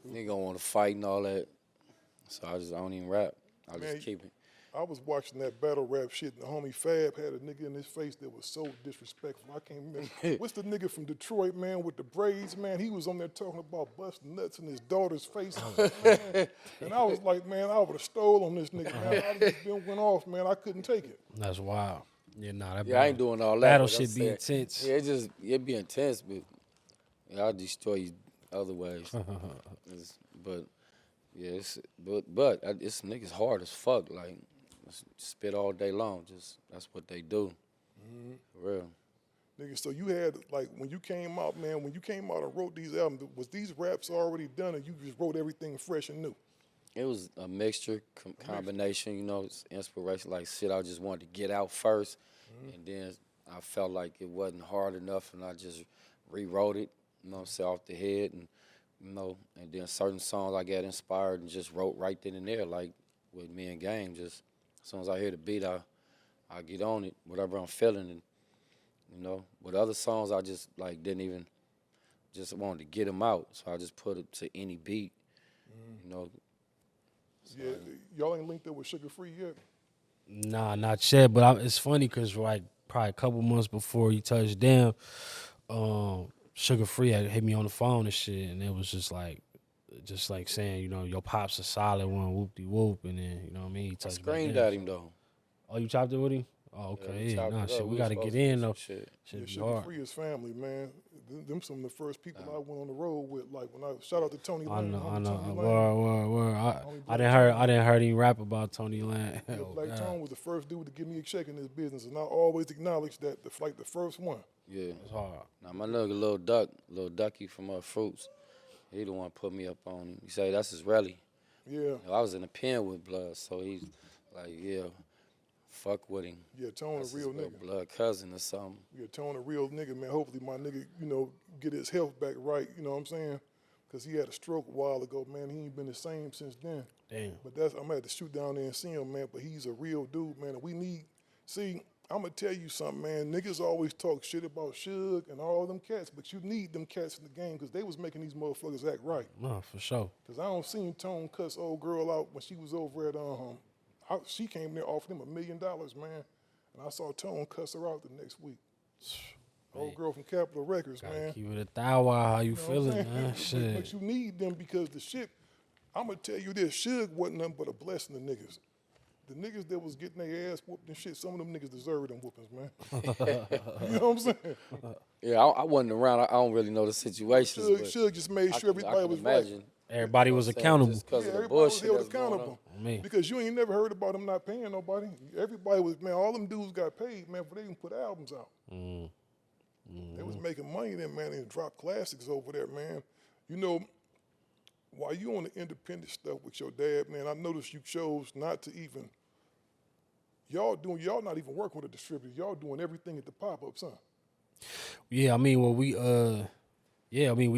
Nigga gonna want to fight and all that. So I don't even rap. I Man, just keep it. I was watching that battle rap shit, and the homie Fab had a nigga in his face that was so disrespectful. I can't remember. What's the nigga from Detroit, man, with the braids, man? He was on there talking about busting nuts in his daughter's face. Man. And I was like, man, I would have stole on this nigga, man. I just been went off, man. I couldn't take it. That's wild. Yeah, nah, that Yeah, I ain't doing all that. battle but I'm shit be saying- intense. Yeah, it be intense, but yeah, I'll destroy you other ways. But yeah, it's niggas hard as fuck. Like spit all day long. Just that's what they do. For real. Nigga, so you had, like, when you came out, man, when you came out and wrote these albums, was these raps already done, and you just wrote everything fresh and new? It was a mixture, combination, you know, it's inspiration, like shit I just wanted to get out first, and then I felt like it wasn't hard enough, and I just rewrote it, you know what I'm saying, off the head, and, you know, and then certain songs I got inspired and just wrote right then and there, like with me and Game, just as soon as I hear the beat, I get on it, whatever I'm feeling, and, you know, with other songs, I just, like, didn't even, just wanted to get them out, so I just put it to any beat, you know. Yeah, y'all ain't linked up with Sugar Free yet? Nah, not yet. But it's funny because like probably a couple months before he touched down, Sugar Free had hit me on the phone and shit, and it was just like saying, you know, your pop's a solid one, whoop de whoop, and then you know what I mean. He I touched screamed back at in. him, though. Oh, you chopped it with him? Oh, Yeah, okay. we Yeah, chopped nah, it shit. up. We We got to was get supposed to in do though. some shit. Shit Yeah, be Sugar hard. Free is family, man. Them some of the first people I went on the road with. Like when I shout out to Tony I Lane. know. Tony Lane. Word. Homie I Black didn't heard him rap about Tony Land. Yeah, Oh, Black God. Tone was the first dude to give me a check in this business, and I always acknowledge that the first one. Yeah. It's hard. Now my nigga Lil Ducky from Fruits, he the one put me up on him. He say that's Israeli. Yeah, You know, I was in the pen with Blood, so he's like, yeah, fuck with him. yeah, Tone That's a his real little nigga. blood cousin or something. Yeah, Tone a real nigga, man. Hopefully my nigga, you know, get his health back right. You know what I'm saying? Because he had a stroke a while ago, man. He ain't been the same since then. Damn. But I'm gonna have to shoot down there and see him, man. But he's a real dude, man. And we need, see, I'm gonna tell you something, man. Niggas always talk shit about Suge and all them cats, but you need them cats in the game because they was making these motherfuckers act right. No, for sure. Because I don't seen Tone cuss old girl out when she was over at, she came there offered him $1 million, man. And I saw Tone cuss her out the next week. Old girl from Capitol Records, Gotta man. keep it a thou while how you You know what I'm feeling, saying? man. But Shit. you need them because the shit, I'm going to tell you this, Suge wasn't nothing but a blessing to niggas. The niggas that was getting their ass whooped and shit, some of them niggas deserve them whoopings, man. You know what I'm saying? Yeah, I wasn't around. I don't really know the situations. but Suge just made I sure can everybody was right. imagine. Everybody was Saying accountable. Just because Yeah, of the everybody was bullshit held that's going on. accountable. Me. Because you ain't never heard about them not paying nobody. Everybody was, man, all them dudes got paid, man, for they didn't put albums out. They was making money then, man, and drop classics over there, man. You know, while you on the independent stuff with your dad, man, I noticed you chose not to even, y'all not even working with a distributor. Y'all doing everything at the pop-ups, huh? Yeah, I mean, well, we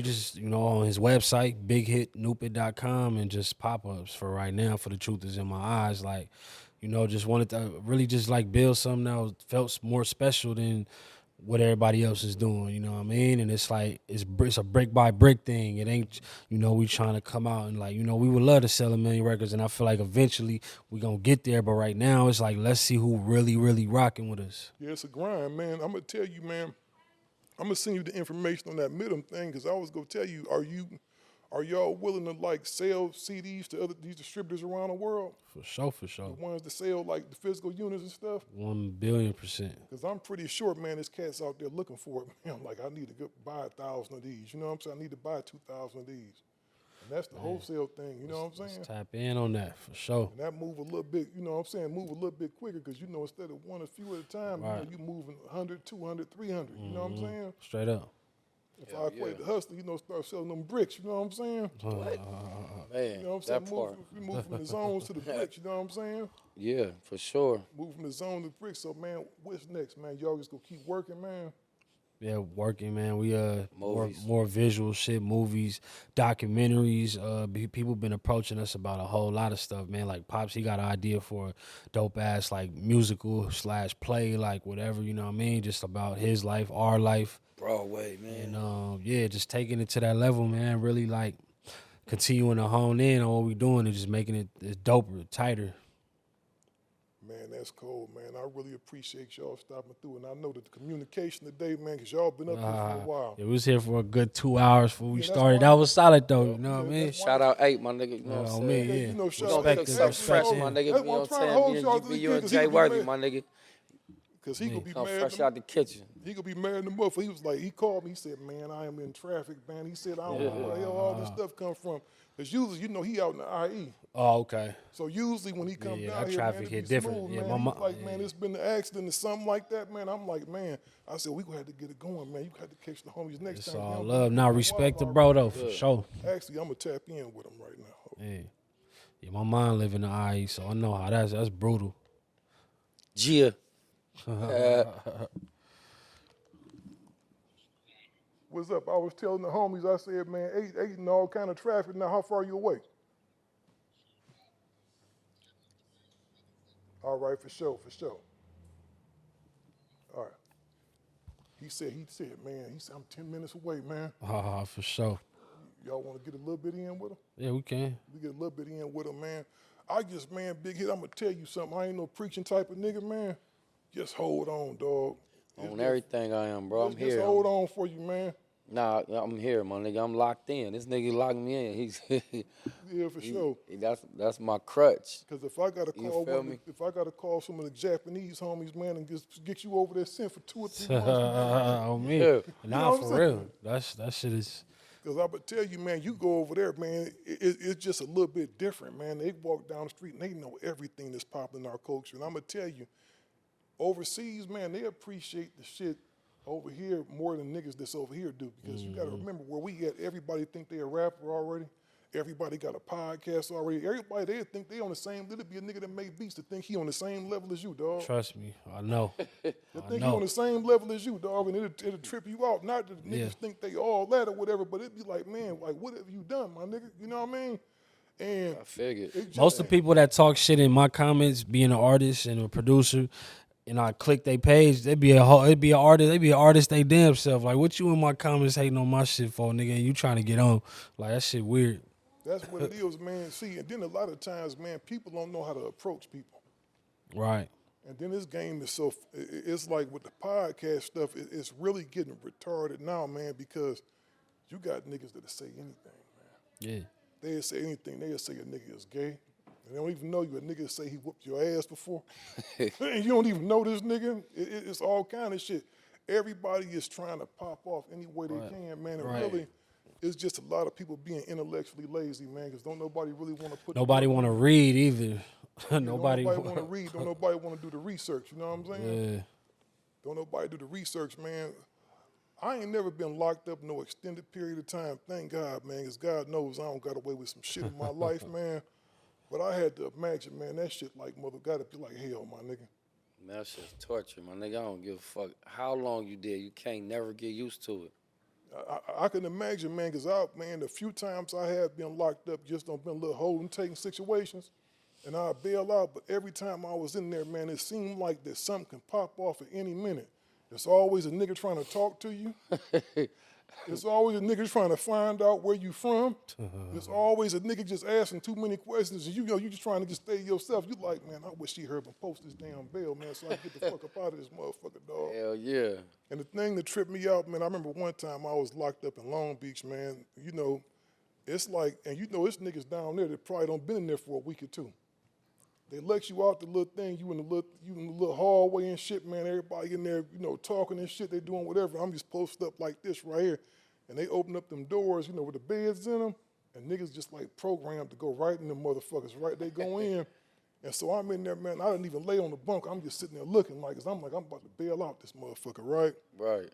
just, you know, on his website, bighitnupid.com, and just pop-ups for right now, for the truth is in my eyes. Like, you know, just wanted to really just like build something that felt more special than what everybody else is doing, you know what I mean? And it's like, it's a brick by brick thing. It ain't, you know, we trying to come out and like, you know, we would love to sell 1 million records, and I feel like eventually we gonna get there. But right now, it's like, let's see who really rocking with us. Yeah, it's a grind, man. I'm going to tell you, man, I'm going to send you the information on that Midem thing because I was going to tell you, are y'all willing to, like, sell CDs to these distributors around the world? For sure. The ones that sell, like, the physical units and stuff? 1,000,000,000%. Because I'm pretty sure, man, this cat's out there looking for it. Man, I'm like, I need to go buy 1,000 of these. You know what I'm saying? I need to buy 2,000 of these. And that's the wholesale thing, you know what I'm saying? Let's tap in on that, for sure. And that move a little bit, you know what I'm saying, move a little bit quicker because, you know, instead of one, a few at a time, Right. you know, you moving 100, 200, 300, you know what I'm saying? Straight up. If I equate the hustler, you know, start selling them bricks, you know what I'm saying? Man, You know what I'm saying? that part. We move from the zones to the bricks, you know what I'm saying? Yeah, for sure. Move from the zone to the bricks. So, man, what's next, man? Y'all just gonna keep working, man? Yeah, working, man. We Movies. more visual shit, movies, documentaries. People been approaching us about a whole lot of stuff, man. Like Pops, he got an idea for a dope ass like musical / play, like whatever, you know what I mean? Just about his life, our life. Broadway, man. And yeah, just taking it to that level, man. Really like continuing to hone in on what we doing and just making it doper, tighter. Man, that's cold, man. I really appreciate y'all stopping through. And I know that the communication today, man, because y'all been up here for a while. It was here for a good 2 hours before we Yeah, that's started. why- That was solid, though. You know what I Yeah, mean? that's why- Shout out Eiht, my nigga. You know what I'm Oh, saying? man, Yeah, yeah. you know, We shout gonna out cook to something Eiht, fresh, man. my nigga. That's You why know I'm what trying to I'm hold saying? y'all You this be you weekend and because he Jay gonna be Worthy, mad. my nigga. Because he gonna be Come mad. fresh out the kitchen. He gonna be mad in the motherfucker. He was like, he called me. He said, "Man, I am in traffic, man." He said, "I don't know where the hell all this stuff come from." Because usually, you know, he out in the IE. Oh, okay. So usually when he comes Yeah, down that here, traffic man, it hit be different. smooth, Yeah, man. my He's mom- like, man, it's been an accident or something like that, man. I'm like, man. I said, we gonna have to get it going, man. You got to catch the homies next It's time. all man. love. Now, respect the bro, though, for sure. Actually, I'm gonna tap in with him right now. Yeah. Yeah, my mom live in the IE, so I know how that's brutal. Gia. What's up? I was telling the homies, I said, man, eight in all kind of traffic. Now, how far are you away? All right, for sure, for sure. All right. He said, man, I'm 10 minutes away, man. For sure. Y'all want to get a little bit in with him? Yeah, we can. We get a little bit in with him, man. I just, man, Big Hit, I'm going to tell you something. I ain't no preaching type of nigga, man. Just hold on, dog. On everything I am, bro. I'm Just here. hold on for you, man. Nah, I'm here, my nigga. I'm locked in. This nigga locked me in. He's Yeah, for sure. That's my crutch. Because if I got to You call feel me? if I got to call some of the Japanese homies, man, and just get you over there sent for 2 or 3 months, On me. Yeah. Nah, what I'm for real. That shit is. because I would tell you, man, you go over there, man, it's just a little bit different, man. They walk down the street and they know everything that's popping in our culture. And I'm going to tell you, overseas, man, they appreciate the shit over here more than niggas that's over here do. Because you got to remember, where we at, everybody think they a rapper already. Everybody got a podcast already. Everybody, they think they on the same, there'll be a nigga that make beats to think he on the same level as you, dog. Trust me, I know. They think he on the same level as you, dog, and it'll trip you out. Not that niggas think they all that or whatever, but it'd be like, man, like, what have you done, my nigga? You know what I mean? And I figured. Most of the people that talk shit in my comments, being an artist and a producer, and I click their page, it'd be an artist they damn self. Like, what you in my comments hating on my shit for, nigga, and you trying to get on? Like, that shit weird. that's what it is, man. See, and then a lot of times, man, people don't know how to approach people. Right. And then this game is so, it's like with the podcast stuff, it's really getting retarded now, man, because you got niggas that'll say anything, man. Yeah. They'll say anything. They'll say a nigga is gay. And they don't even know you. A nigga say he whooped your ass before. And you don't even know this nigga. It's all kind of shit. Everybody is trying to pop off any way they can, man. And really, it's just a lot of people being intellectually lazy, man, because don't nobody really want to put... Nobody want to read either. Nobody want to read. Don't nobody want to do the research, you know what I'm saying? Yeah. Don't nobody do the research, man. I ain't never been locked up no extended period of time. Thank God, man, because God knows I don't got away with some shit in my life, man. But I had to imagine, man, that shit like mother gotta be like hell, my nigga. Man, that shit's torture, my nigga. I don't give a fuck how long you did. You can't never get used to it. I can imagine, man, because the few times I have been locked up, just don't been a little holding, taking situations, and I bail out. But every time I was in there, man, it seemed like that something can pop off at any minute. There's always a nigga trying to talk to you. There's always a nigga trying to find out where you from. There's always a nigga just asking too many questions, and you just trying to just stay yourself. You like, man, I wish she heard me post this damn bail, man, so I can get the fuck up out of this motherfucker, dog. Hell yeah. And the thing that tripped me out, man, I remember one time I was locked up in Long Beach, man. You know, it's like, and you know, it's niggas down there that probably don't been in there for a week or two. They let you out the little thing, you in the little hallway and shit, man. Everybody in there, you know, talking and shit, they doing whatever. I'm just posted up like this right here. And they open up them doors, you know, with the beds in them, and niggas just like programmed to go right in them motherfuckers, right? They go in. And so I'm in there, man. I didn't even lay on the bunk. I'm just sitting there looking like, 'cause I'm about to bail out this motherfucker, right? Right.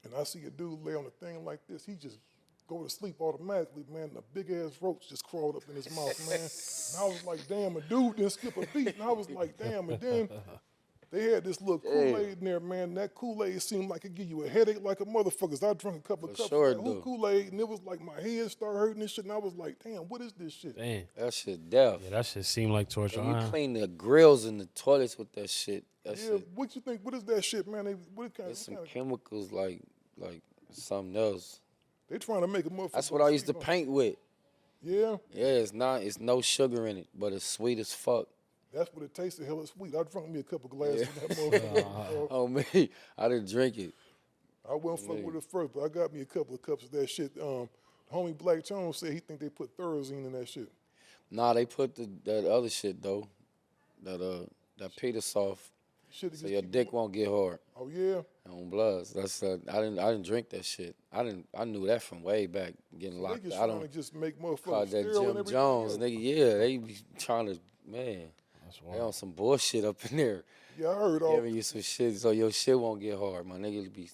And I see a dude lay on a thing like this. He just go to sleep automatically, man. And a big-ass roach just crawled up in his mouth, man. And I was like, damn, a dude didn't skip a beat. And I was like, damn. And then they had this little Kool-Aid in there, man. That Kool-Aid seemed like it give you a headache like a motherfucker. I drank a couple of cups sure of that Kool-Aid, and it was like my head started hurting and shit. And I was like, damn, what is this shit? Damn. That shit death. Yeah, that shit seem like torture. And you clean the grills and the toilets with that shit. That Yeah, shit. what you think? What is that shit, man? There's some chemicals like something else. They trying to make a motherfucker. That's what I used to paint with. Yeah. Yeah, it's no sugar in it, but it's sweet as fuck. That's what it tasted hella sweet. I drunk me a couple glasses of that motherfucker. Oh me, I didn't drink it. I wasn't fucking with it first, but I got me a couple of cups of that shit. Homie Black Jones said he think they put Thorazine in that shit. Nah, they put that other shit though, that Peter soft, Shit so your dick won't get hard. Oh yeah. On Bloods. That's I didn't drink that shit. I knew that from way back getting So locked they just up. I trying don't to just make motherfuckers call that sterile and Jim everything Jones, else. nigga. Yeah, they be trying to That's they on wild. some bullshit up in there. Yeah, I heard all. Giving you some shit so your shit won't get hard. My niggas be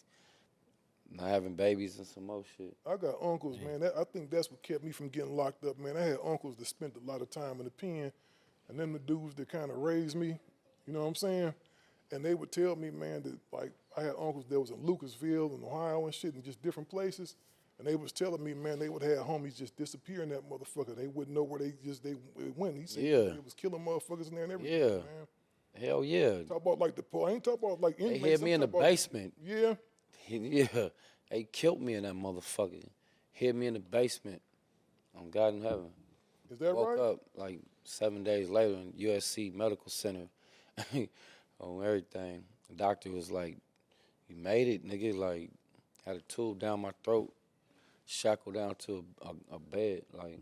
not having babies and some more shit. I got uncles, man. I think that's what kept me from getting locked up, man. I had uncles that spent a lot of time in the pen, and then the dudes that kind of raised me, you know what I'm saying? And they would tell me, man, that like I had uncles that was in Lucasville and Ohio and shit, and just different places. And they was telling me, man, they would have homies just disappear in that motherfucker. They wouldn't know where they went. He said Yeah. they was killing motherfuckers in there and everything, Yeah. man. Hell yeah. Talk about like I ain't talking about like They inmates. hid me I'm in the talking about- basement. Yeah. Yeah. They killed me in that motherfucker. Hid me in the basement on God in heaven. Is that Woke right? up like 7 days later in USC Medical Center on everything. The doctor was like, "You made it, nigga." Like, had a tube down my throat, shackled down to a bed, like,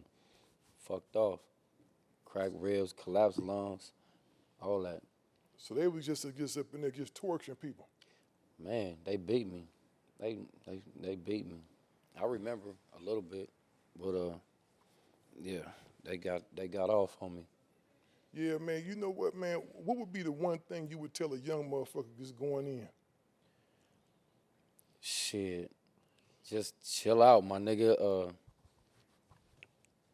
fucked off. Cracked ribs, collapsed lungs, all that. So they was just up in there just torturing people. Man, they beat me. They beat me. I remember a little bit, but yeah, they got off on me. Yeah, man, you know what, man? What would be the one thing you would tell a young motherfucker just going in? Shit, just chill out, my nigga.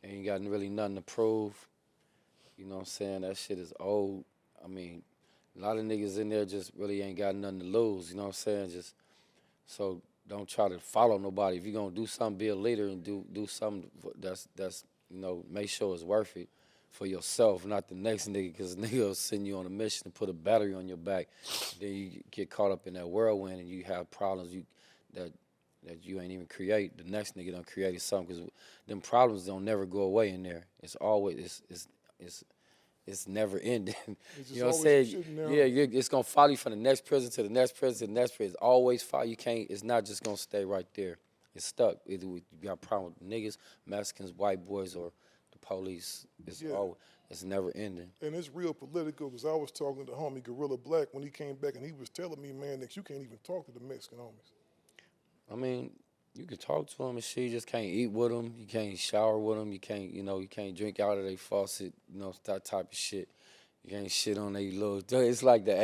Ain't got really nothing to prove. You know what I'm saying? That shit is old. I mean, a lot of niggas in there just really ain't got nothing to lose. You know what I'm saying? Just so don't try to follow nobody. If you're gonna do something, be a leader and do something that's make sure it's worth it for yourself, not the next nigga, because nigga will send you on a mission to put a battery on your back. Then you get caught up in that whirlwind and you have problems that you ain't even create. The next nigga done created something, because them problems don't never go away in there. It's always it's never ending. It's You know what I'm just always saying? some shit in there. Yeah, it's gonna follow you from the next prison to the next prison to the next prison. It's always follow. You can't. It's not just gonna stay right there. It's stuck. Either you got a problem with niggas, Mexicans, white boys, or the police. It's never ending. And it's real political, because I was talking to homie Gorilla Black when he came back, and he was telling me, man, that you can't even talk to the Mexican homies. I mean, you can talk to them and shit. You just can't eat with them. You can't shower with them. You can't, you can't drink out of their faucet. That type of shit. You can't shit on their little. It's like the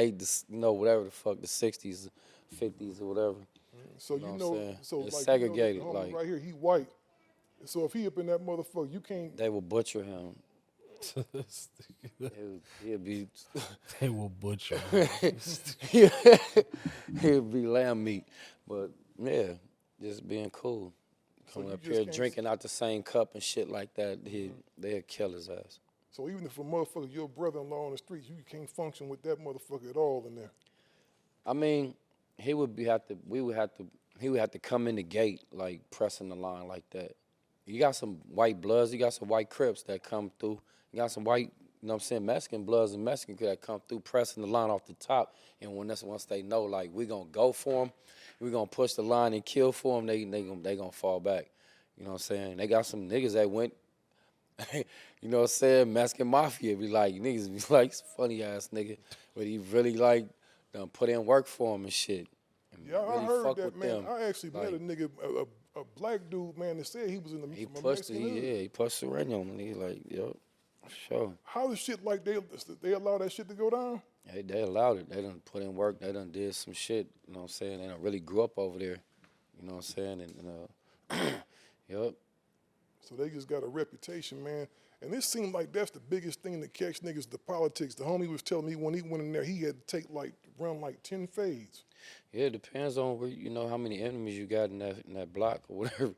whatever the fuck, the 60s, 50s, or whatever. So You know what I'm saying? so It's like segregated, the homie like- right here, he white. So if he up in that motherfucker, you can't. They will butcher him. He'll be They will butcher. he'll be lamb meat. But yeah, just being cool. Coming you up just here can't drinking out the same cup and shit like that, they'll kill his ass. So even if a motherfucker, your brother-in-law on the street, you can't function with that motherfucker at all in there. I mean, he would have to come in the gate, like pressing the line like that. You got some white bloods, you got some white Crips that come through. You got some white, Mexican bloods and Mexican that come through pressing the line off the top. And once they know, like, we gonna go for them, we gonna push the line and kill for them, they gonna fall back. You know what I'm saying? They got some niggas that went, you know what I'm saying, Mexican mafia be like, niggas be like, it's a funny ass nigga, but he really like done put in work for him and shit. And Yeah, I really heard fuck that, with man. them. I actually met Like, a nigga, a black dude, man, that said he was in the He from a pushed Mexican hood. he pushed the ring on me. He like, yo, sure. How the shit like they allow that shit to go down? They allowed it. They done put in work. They done did some shit. You know what I'm saying? They done really grew up over there. You know what I'm saying? And yep. So they just got a reputation, man. And it seemed like that's the biggest thing that catch niggas, the politics. The homie was telling me when he went in there, he had to run 10 fades. Yeah, it depends on where how many enemies you got in that block or whatever.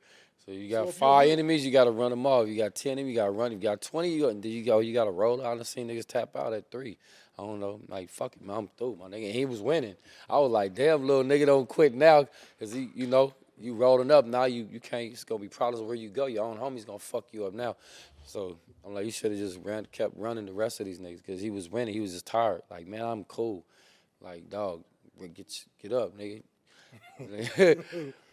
So you got So if 5 you're- enemies, you got to run them off. You got 10 enemies, you got to run. You got 20, you got to roll out. I done seen niggas tap out at 3. I don't know, like, fuck it, man, I'm through, my nigga. And he was winning. I was like, damn, little nigga, don't quit now, because you rolling up now. You can't. It's gonna be problems where you go. Your own homie's gonna fuck you up now. So I'm like, you should have just kept running the rest of these niggas, because he was winning. He was just tired. Like, man, I'm cool. Like, dog, get up, nigga.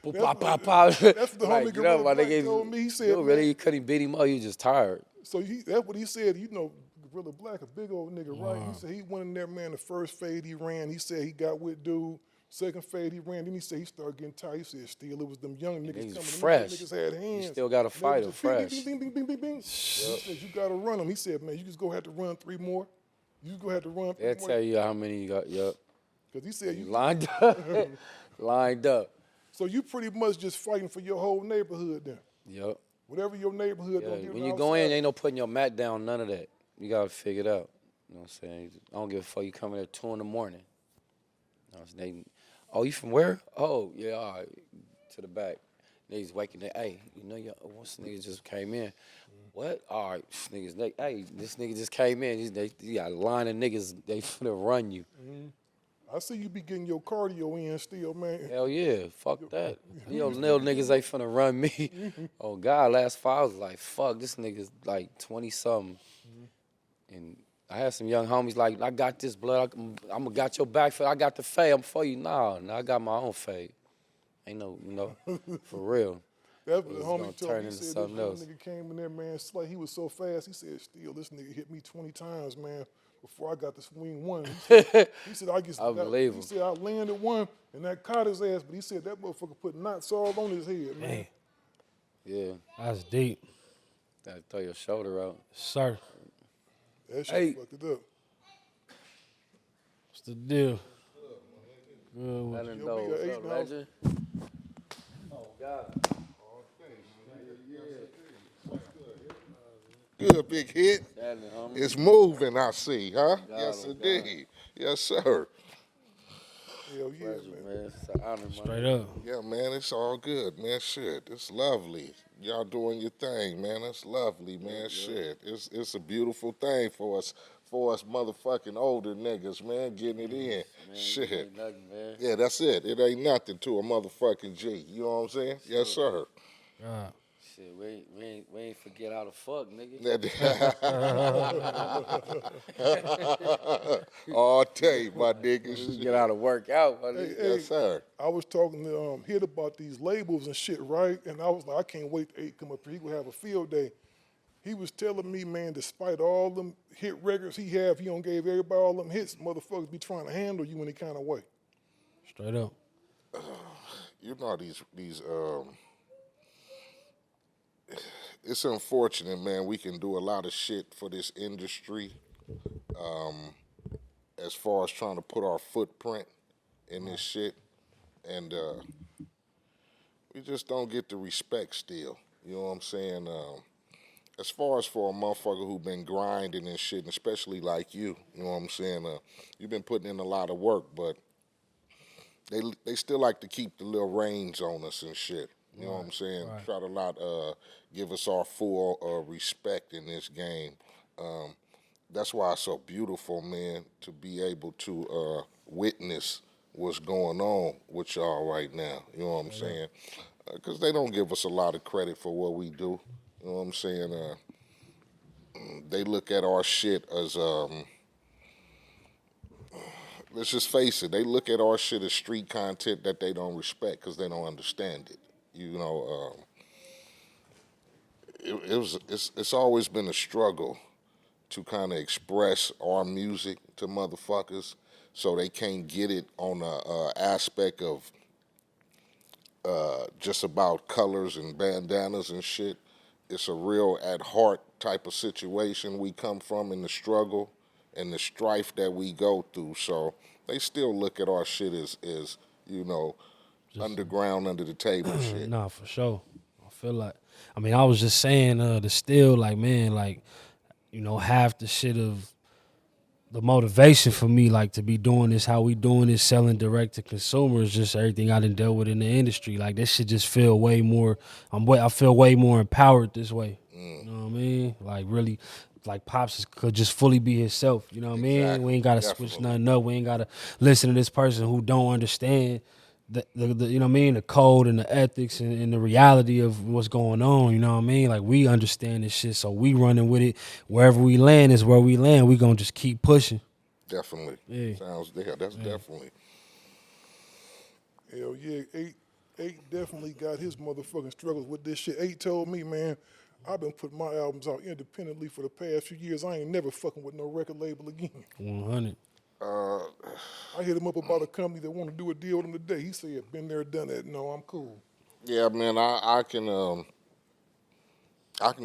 Boop, pop, pop, pop. That's the Like, homie get up, my Gorilla Black nigga. told me. He said, Dude, really, man, you couldn't beat him up. He was just tired. so that's what he said. You know, Gorilla Black, a big old nigga, right? He said he went in there, man, the first fade he ran, he said he got with dude. Second fade he ran, then he said he started getting tired. He said, Steele, it was them young niggas Niggas coming. fresh. Them niggas had hands. You still got to fight him fresh. Bing, bing, bing, bing, bing, bing. He said, you got to run them. He said, man, you just go have to run 3 more. You just go have to run 3 They'll more. tell you how many you got, yup. Because he said you Lined up. Lined up. So you pretty much just fighting for your whole neighborhood then. Yup. Whatever your neighborhood Yeah, don't get when you go in, ain't no putting your mat down, none of that. You got to figure it out. You know what I'm saying? I don't give a fuck. You come in at 2 in the morning. You know what I'm saying? Oh, you from where? Oh, yeah, all right. To the back. Niggas waking up. Hey, you know, once niggas just came in. What? All right, niggas. Hey, this nigga just came in. You got a line of niggas. They finna run you. I see you be getting your cardio in still, man. Hell yeah. Fuck that. Yo, little niggas ain't finna run me. Oh, God, last 5 I was like, fuck, this nigga's like 20-something. And I had some young homies like, I got this blood. I'm got your back for. I got the fade. I'm for you. Nah, I got my own fade. Ain't no, for real. That's what the It's homie gonna told me. turn He into said something this else. nigga came in there, man, he was so fast. He said, Steele, this nigga hit me 20 times, man, before I got to swing one. He said I just I believe He him. said I landed one and that caught his ass, but he said that motherfucker put knots all on his head, man. Man, Yeah. that's deep. Gotta throw your shoulder out. Sir, That shit Hey. fucked it up. what's the deal? Good with Nothing Yo, though. we got What's 8 up, now. legend? Oh, God. Good, big hit. Nothing, homie. It's moving, I see, huh? God, Yes, oh, indeed. Yes, sir. Hell yeah, Pleasure, man. man. It's an honor, man. Straight up. Yeah, man, it's all good, man. Shit, it's lovely. Y'all doing your thing, man. It's lovely, man. Shit, it's a beautiful thing for us motherfucking older niggas, man, getting it in. Man, Shit. ain't nothing, man. Yeah, that's it. It ain't nothing to a motherfucking G. You know what I'm saying? Yes, sir. God. Shit, we ain't forget how to fuck, nigga. All day, my niggas. Get how to work out, my nigga. Yes, sir. I was talking to Hit about these labels and shit, right? And I was like, I can't wait to 8 come up here. He would have a field day. He was telling me, man, despite all them hit records he have, he don't gave everybody all them hits. Motherfuckers be trying to handle you any kind of way. Straight up. You know these it's unfortunate, man. We can do a lot of shit for this industry, as far as trying to put our footprint in this shit, and we just don't get the respect still. You know what I'm saying? As far as for a motherfucker who been grinding and shit, and especially like you know what I'm saying? You've been putting in a lot of work, but they still like to keep the little reins on us and shit. You know what I'm saying? Right. Try to not give us our full respect in this game. That's why it's so beautiful, man, to be able to witness what's going on with y'all right now. You know what I'm saying? Because they don't give us a lot of credit for what we do. You know what I'm saying? They look at our shit as let's just face it, they look at our shit as street content that they don't respect because they don't understand it. You know, it's always been a struggle to kind of express our music to motherfuckers so they can't get it on a aspect of just about colors and bandanas and shit. It's a real at heart type of situation we come from in the struggle and the strife that we go through. So they still look at our shit as you know, underground, under the table shit. Nah, for sure. I feel like, I mean, I was just saying the still, like, man, like, you know, half the shit of the motivation for me, like, to be doing this, how we doing this, selling direct to consumers, just everything I done dealt with in the industry. Like, this shit just feel way more, I feel way more empowered this way. You know what I mean? Like, really, like, Pops could just fully be himself. You know what I mean? Exactly. We ain't got to switch nothing up. We ain't got to listen to this person who don't understand the you know what I mean, the code and the ethics and the reality of what's going on, you know what I mean? Like we understand this shit, so we running with it. Wherever we land is where we land. We gonna just keep pushing. Definitely. Yeah. Sounds there. That's definitely. Hell yeah, Eiht definitely got his motherfucking struggles with this shit. Eiht told me, man, I've been putting my albums out independently for the past few years. I ain't never fucking with no record label again. 100. I hit him up about a company that want to do a deal with him today. He said, been there, done that. No, I'm cool. Yeah, man. I can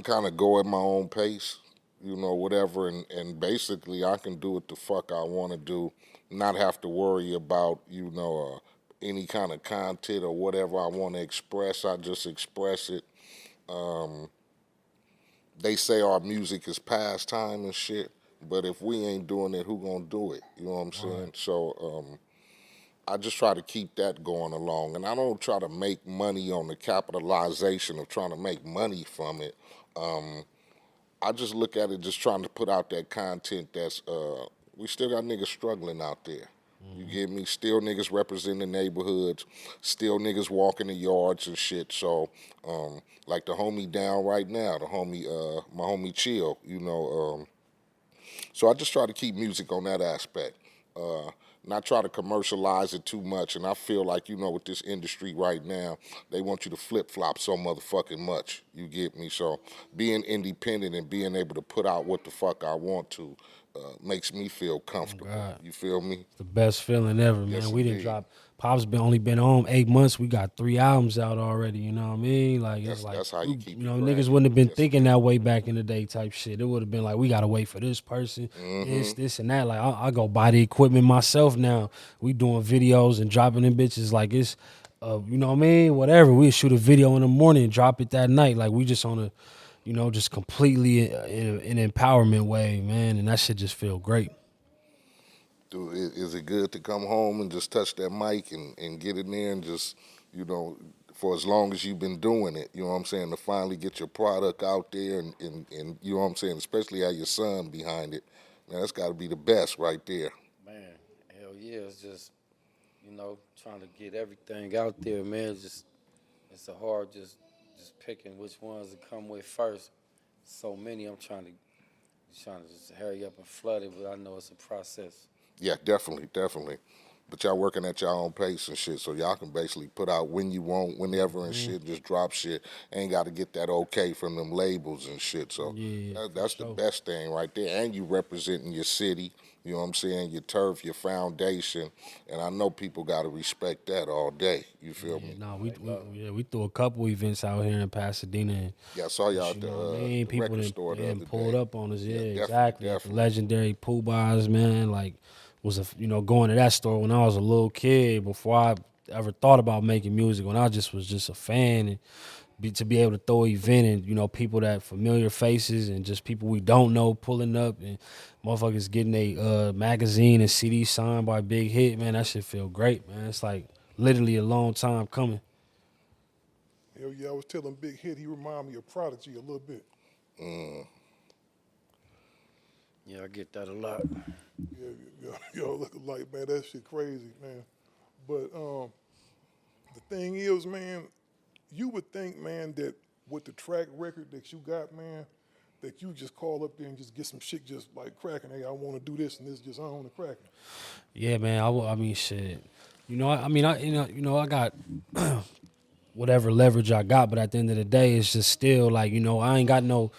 kind of go at my own pace, you know, whatever, and basically I can do what the fuck I want to do, not have to worry about, you know, any kind of content or whatever I want to express. I just express it. They say our music is pastime and shit, but if we ain't doing it, who gonna do it? You know what I'm saying? Right. So I just try to keep that going along, and I don't try to make money on the capitalization of trying to make money from it. I just look at it just trying to put out that content that's, we still got niggas struggling out there. You get me? Still niggas representing neighborhoods, still niggas walking the yards and shit. So, like the homie down right now, the homie, my homie Chill, you know. So I just try to keep music on that aspect. Not try to commercialize it too much. And I feel like, you know, with this industry right now, they want you to flip-flop so motherfucking much. You get me? So being independent and being able to put out what the fuck I want to makes me feel comfortable. God. You feel me? It's the best feeling ever, man. Yes, We didn't indeed. drop. Pop's only been on 8 months. We got 3 albums out already. You know what I mean? Like That's, it's like that's how you keep you know, it niggas grinding. wouldn't have been Yes, thinking that way back in the day, type shit. It would have been like we gotta wait for this person, this and that. Like I go buy the equipment myself now. We doing videos and dropping them bitches like it's, you know what I mean? Whatever. We shoot a video in the morning and drop it that night. Like we just on a, you know, just completely in an empowerment way, man. And that shit just feel great. Dude, is it good to come home and just touch that mic and get in there and just, you know, for as long as you've been doing it, you know what I'm saying, to finally get your product out there and you know what I'm saying, especially have your son behind it, man, that's got to be the best right there. Man, hell yeah, it's just, you know, trying to get everything out there, man. It's a hard just picking which ones to come with first. So many, I'm trying to just hurry up and flood it, but I know it's a process. Yeah, definitely. But y'all working at your own pace and shit, so y'all can basically put out when you want, whenever and shit, just drop shit. Ain't got to get that okay from them labels and shit. So that's the best thing right there. And you representing your city, you know what I'm saying, your turf, your foundation. And I know people got to respect that all day. You feel me? No, we threw a couple events out here in Pasadena. And, Yeah, I saw y'all at you know what I mean? the People record store the other pulled day. up on us. Yeah, definitely, exactly. definitely. The legendary Pooh Bahs, man. Like, was going to that store when I was a little kid before I ever thought about making music. When I was just a fan, and to be able to throw an event and, you know, people that familiar faces and just people we don't know pulling up and motherfuckers getting a magazine and CD signed by Big Hit, man. That shit feel great, man. It's like literally a long time coming. Hell yeah, I was telling Big Hit, he remind me of Prodigy a little bit. Yeah, I get that a lot. Yo, look like, man, that shit crazy, man. But the thing is, man, you would think, man, that with the track record that you got, man, that you just call up there and just get some shit just like cracking. Hey, I want to do this and this just on the cracking. Yeah, man. I mean, shit. You know, I got whatever leverage I got, but at the end of the day, it's just still like, you know, I ain't got no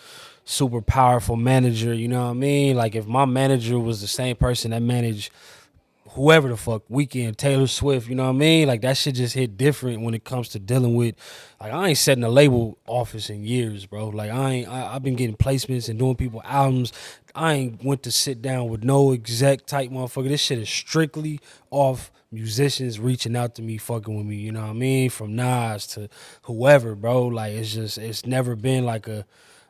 super powerful manager. You know what I mean? Like if my manager was the same person that managed whoever the fuck, Weeknd, Taylor Swift, you know what I mean? Like that shit just hit different when it comes to dealing with, like I ain't sat in a label office in years, bro. Like I've been getting placements and doing people albums. I ain't went to sit down with no exec type motherfucker. This shit is strictly off musicians reaching out to me, fucking with me, you know what I mean? From Nas to whoever, bro. Like it's never been like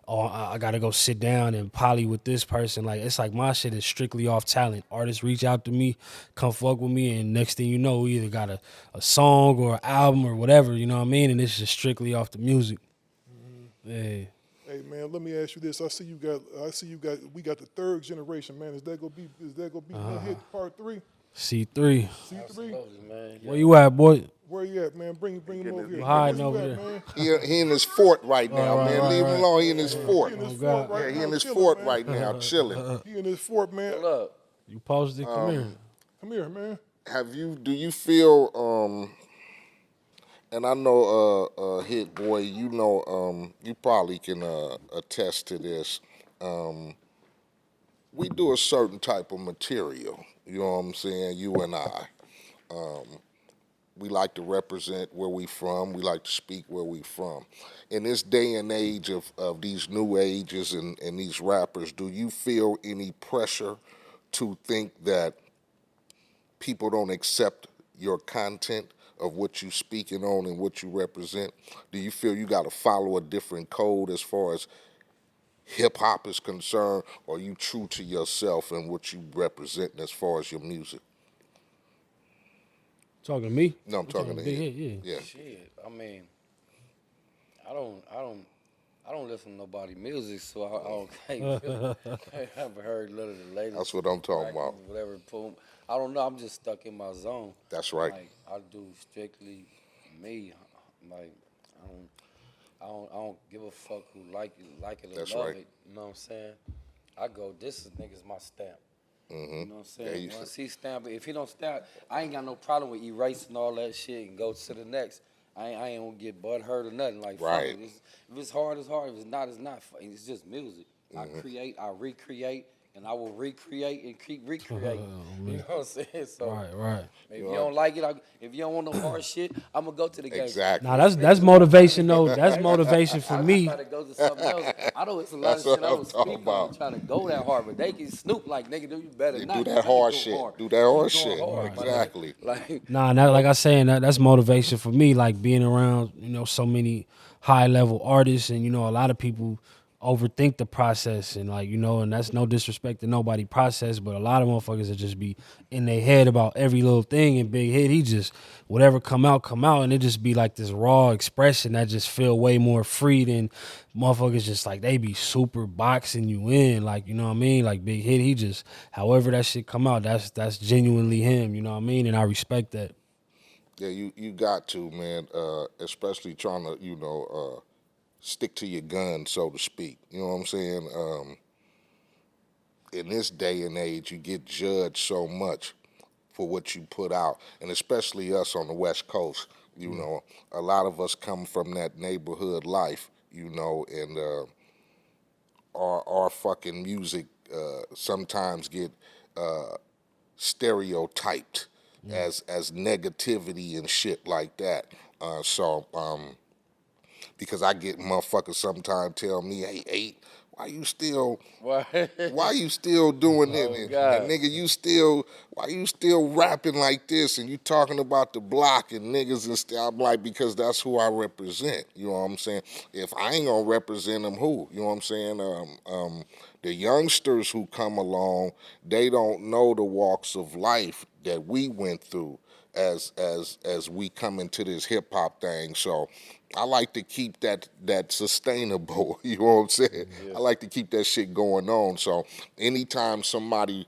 I gotta go sit down and poly with this person. Like it's like my shit is strictly off talent. Artists reach out to me, come fuck with me, and next thing you know, we either got a song or an album or whatever, you know what I mean? And it's just strictly off the music. Yeah. Hey man, let me ask you this. I see you got we got the third generation, man. Is that gonna be Big Hit Part 3? C3. C3? Absolutely, man. Where you at, boy? Where you at, man? Bring him over here. Hiding Where you over at, there. man? He in his fort right now, right, man. right, Leave him right. alone. He in his fort. He in his Oh, fort God. right Yeah, he now. in his chilling, fort man. right now, chilling. He in his fort, man. Pull up. You posted. Come here. Come here, man. Do you feel, and I know, Hit Boy, you know, you probably can attest to this. We do a certain type of material, you know what I'm saying, you and I. We like to represent where we from. We like to speak where we from. In this day and age of these new ages and these rappers, do you feel any pressure to think that people don't accept your content of what you speaking on and what you represent? Do you feel you got to follow a different code as far as hip hop is concerned, or are you true to yourself and what you represent as far as your music? Talking to me? No, I'm talking to Big him. Head, yeah. Yeah. Shit, I mean, I don't listen to nobody music, so I don't I haven't heard none of the latest. That's what I'm talking tracks, about. Whatever, boom. I don't know. I'm just stuck in my zone. That's right. Like I do strictly me. Like I don't give a fuck who like it or That's love right. it. You know what I'm saying? I go, this is niggas my stamp. You know what I'm saying? Yeah, Once he stamp it, if he don't stamp, I ain't got no problem with erasing all that shit and go to the next. I ain't gonna get butt hurt or nothing. Like, Right. fuck it. If it's hard, it's hard. If it's not, it's not. It's just music. I create, I recreate, and I will recreate and keep recreating. You know what I'm saying? So Right. if you don't like it, if you don't want no hard shit, I'm gonna go to the game. Exactly. Nah, that's motivation though. That's motivation for I me. try to go to something else. I know it's a lot That's of shit what I I'm don't talking speak on about. trying to go that hard, but they can snoop like, nigga, do you better Do not. that You hard go shit. hard. Do that hard Keep going shit. hard, my nigga. Exactly. Like, Nah, like I was saying, that's motivation for me. Like being around, so many high level artists, and a lot of people overthink the process, and and that's no disrespect to nobody process, but a lot of motherfuckers that just be in their head about every little thing. And Big Head, he just whatever come out, and it just be like this raw expression that just feel way more free than motherfuckers just like they be super boxing you in, like, you know what I mean? Like Big Head, he just however that shit come out, that's genuinely him, you know what I mean? And I respect that. Yeah, you got to, man, especially trying to, stick to your gun, so to speak. You know what I'm saying? In this day and age, you get judged so much for what you put out, and especially us on the West Coast. A lot of us come from that neighborhood life, and our fucking music sometimes get stereotyped as negativity and shit like that. Because I get motherfuckers sometimes tell me, "Hey, Eiht, why you still doing it? And nigga, why you still rapping like this? And you talking about the block and niggas and stuff." I'm like, because that's who I represent. You know what I'm saying? If I ain't gonna represent them, who? You know what I'm saying? The youngsters who come along, they don't know the walks of life that we went through as we come into this hip hop thing. So I like to keep that sustainable. You know what I'm saying? Yeah. I like to keep that shit going on. So anytime somebody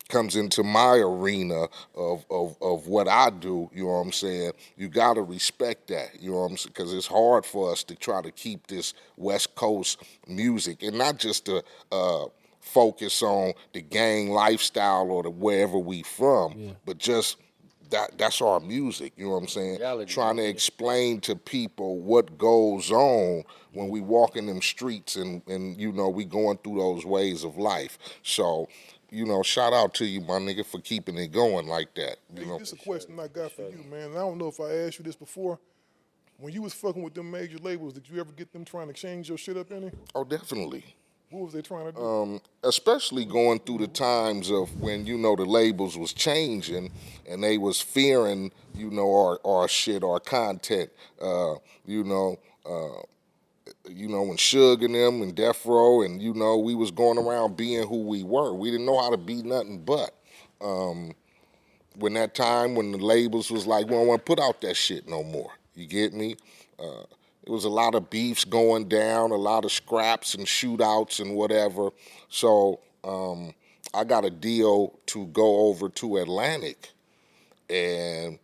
comes into my arena of what I do, you know what I'm saying, you got to respect that, you know what I'm saying, because it's hard for us to try to keep this West Coast music, and not just to focus on the gang lifestyle or the wherever we from, but just that's our music, you know what I'm saying? Reality, trying to explain to people what goes on when we walk in them streets and we going through those ways of life. So, shout out to you, my nigga, for keeping it going like that. Hey, this is a question I got for you, man. And I don't know if I asked you this before. When you was fucking with them major labels, did you ever get them trying to change your shit up any? Oh, definitely. What was they trying to do? Especially going through the times of when, the labels was changing and they was fearing, our shit, our content, when Suge and them and Death Row and, we was going around being who we were. We didn't know how to be nothing but. When the labels was like, we don't want to put out that shit no more. You get me? There was a lot of beefs going down, a lot of scraps and shootouts and whatever. So I got a deal to go over to Atlantic and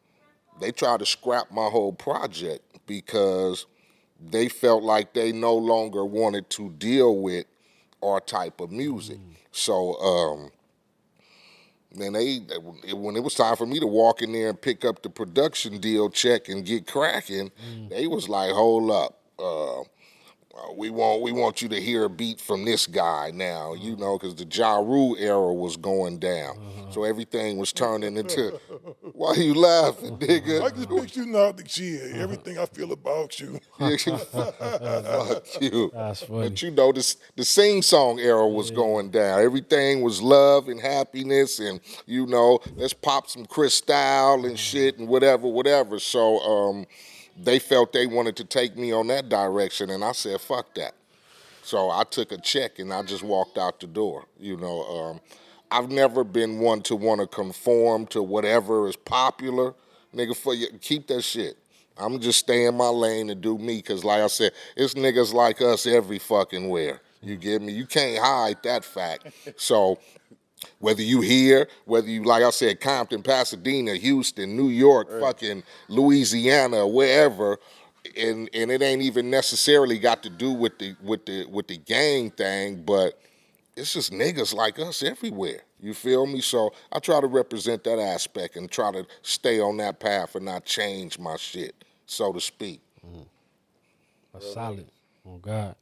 they tried to scrap my whole project because they felt like they no longer wanted to deal with our type of music. So then when it was time for me to walk in there and pick up the production deal check and get cracking, they was like, hold up. We want you to hear a beat from this guy now, you know, because the Ja Rule era was going down. So everything was turning into, why you laughing, nigga? I just picture you now, the shit, everything I feel about you. Fuck you. That's funny. But you know, the sing-song era was going down. Everything was love and happiness and, you know, let's pop some Cristal and shit and whatever. So they felt they wanted to take me on that direction, and I said, fuck that. So I took a check and I just walked out the door. You know, I've never been one to want to conform to whatever is popular. Nigga, for you, keep that shit. I'm just stay in my lane and do me, because like I said, it's niggas like us every fucking where. You get me? You can't hide that fact. So whether you here, whether you, like I said, Compton, Pasadena, Houston, New York, fucking Louisiana, wherever, and it ain't even necessarily got to do with the gang thing, but it's just niggas like us everywhere. You feel me? So I try to represent that aspect and try to stay on that path and not change my shit, so to speak. That's solid. Oh God,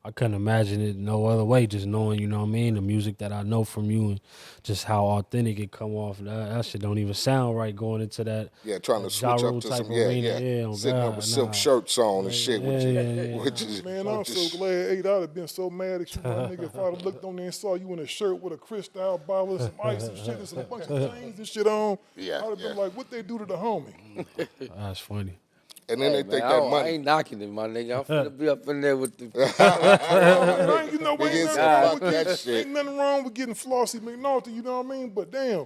I couldn't imagine it no other way. Just knowing, you know what I mean, the music that I know from you and just how authentic it come off. That shit don't even sound right going into that. Yeah, trying to that switch Ja up Rule to type some, arena. yeah. Oh Sitting up God, with silk nah. shirts on and shit. Yeah. Which is, Man, I'm so glad Eiht. I'd have been so mad at you, my nigga, if I'd have looked on there and saw you in a shirt with a Cristal bottle and some ice and shit and some bunch of chains and shit on. Yeah, I'd have been like, what they do to the homie? That's funny. and then Hey, they man, think I that don't- I money. ain't knocking it, my nigga. I'm finna be up in there with the. You know, ain't Nigga nothing said, wrong fuck with that getting, shit. ain't nothing wrong with getting Flossie McNaughty, you know what I mean? But damn,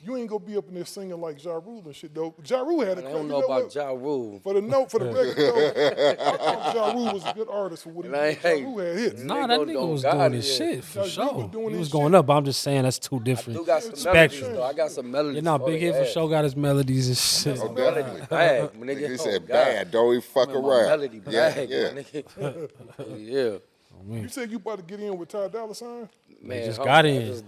you ain't gonna be up in there singing like Ja Rule and shit, though. Ja Rule had a I crazy, don't know about Ja Rule. For the record, though, I thought Ja Rule was a good artist for what he And I did. Ja ain't- Rule had hits. Nah, that Nigga nigga don't was got doing it his yet. shit for Ja Rule sure. was doing He his was going shit. up. But I'm just saying that's two I different do got some spectrums. melodies, though. I got some melodies. You're not for Big the Hit for ass. sure got his melodies and shit. Oh, Melody definitely. bag, my nigga. He Oh, said God. bad, don't even fuck I'm in my around. melody Yeah, bag, yeah. my nigga. Yeah. You said you about to get in with Ty Dolla $ign? Man, just homie, got I in.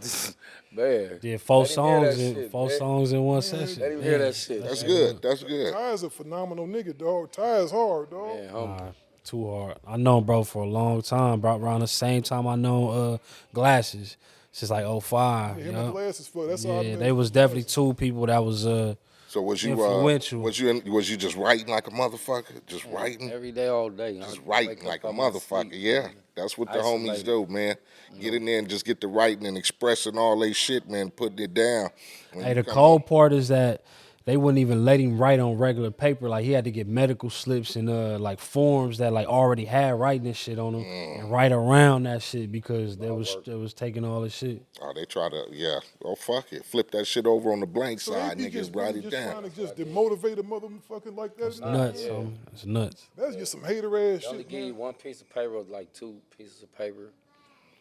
Man. Did four Let him hear that songs in shit, 4 man. songs in one session. Let him hear that shit. That's man. good. That's good. Ty is a phenomenal nigga, dog. Ty is hard, dog. Man, homie. Nah, too hard. I known bro for a long time, bro. Around the same time I know Glasses. Since like 05. Yeah, him yup. and Glasses, that's all I Yeah, met. they was definitely two people that was So was you influential. was you just writing like a motherfucker? Just writing? Every day, all day. Just I writing wake like up a out my motherfucker. sleep, Yeah. man. That's what the homies Isolated. do, man. Get in there and just get the writing and expressing all they shit, man, putting it down. When Hey, you the come cold up- part is that they wouldn't even let him write on regular paper. Like he had to get medical slips and like forms that like already had writing and shit on them and write around that shit because they was taking all the shit. Oh, they try to, yeah. Oh, fuck it. Flip that shit over on the blank So side, they be nigga, just and write really it just down. trying to just demotivate a motherfucker like that. Nuts, homie. That's nuts. That's just some hater ass They only shit, give you man. one piece of paper, like 2 pieces of paper.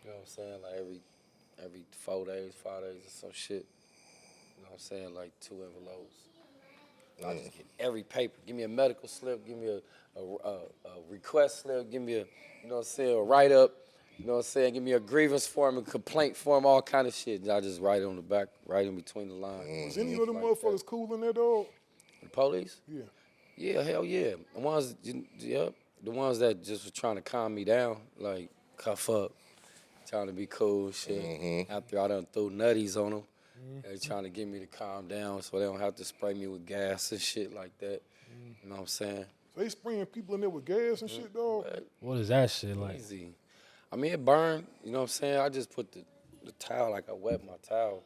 You know what I'm saying? Like every 4 days, 5 days, or some shit. You know what I'm saying? Like 2 envelopes. I just get every paper. Give me a medical slip. Give me a request slip. Give me a, you know what I'm saying, a write up. You know what I'm saying? Give me a grievance form, a complaint form, all kind of shit. And I just write it on the back, right in between the lines. Is any of them motherfuckers cool in there, dog? The police? Yeah. Yeah, hell yeah. The ones, yep, the ones that just was trying to calm me down, like cuff up, trying to be cool and shit. After I done threw nutties on them, they trying to get me to calm down so they don't have to spray me with gas and shit like that. You know what I'm saying? So they spraying people in there with gas and shit, dog. What is that shit like? Easy. I mean, it burned. You know what I'm saying? I just put the towel, like I wet my towel.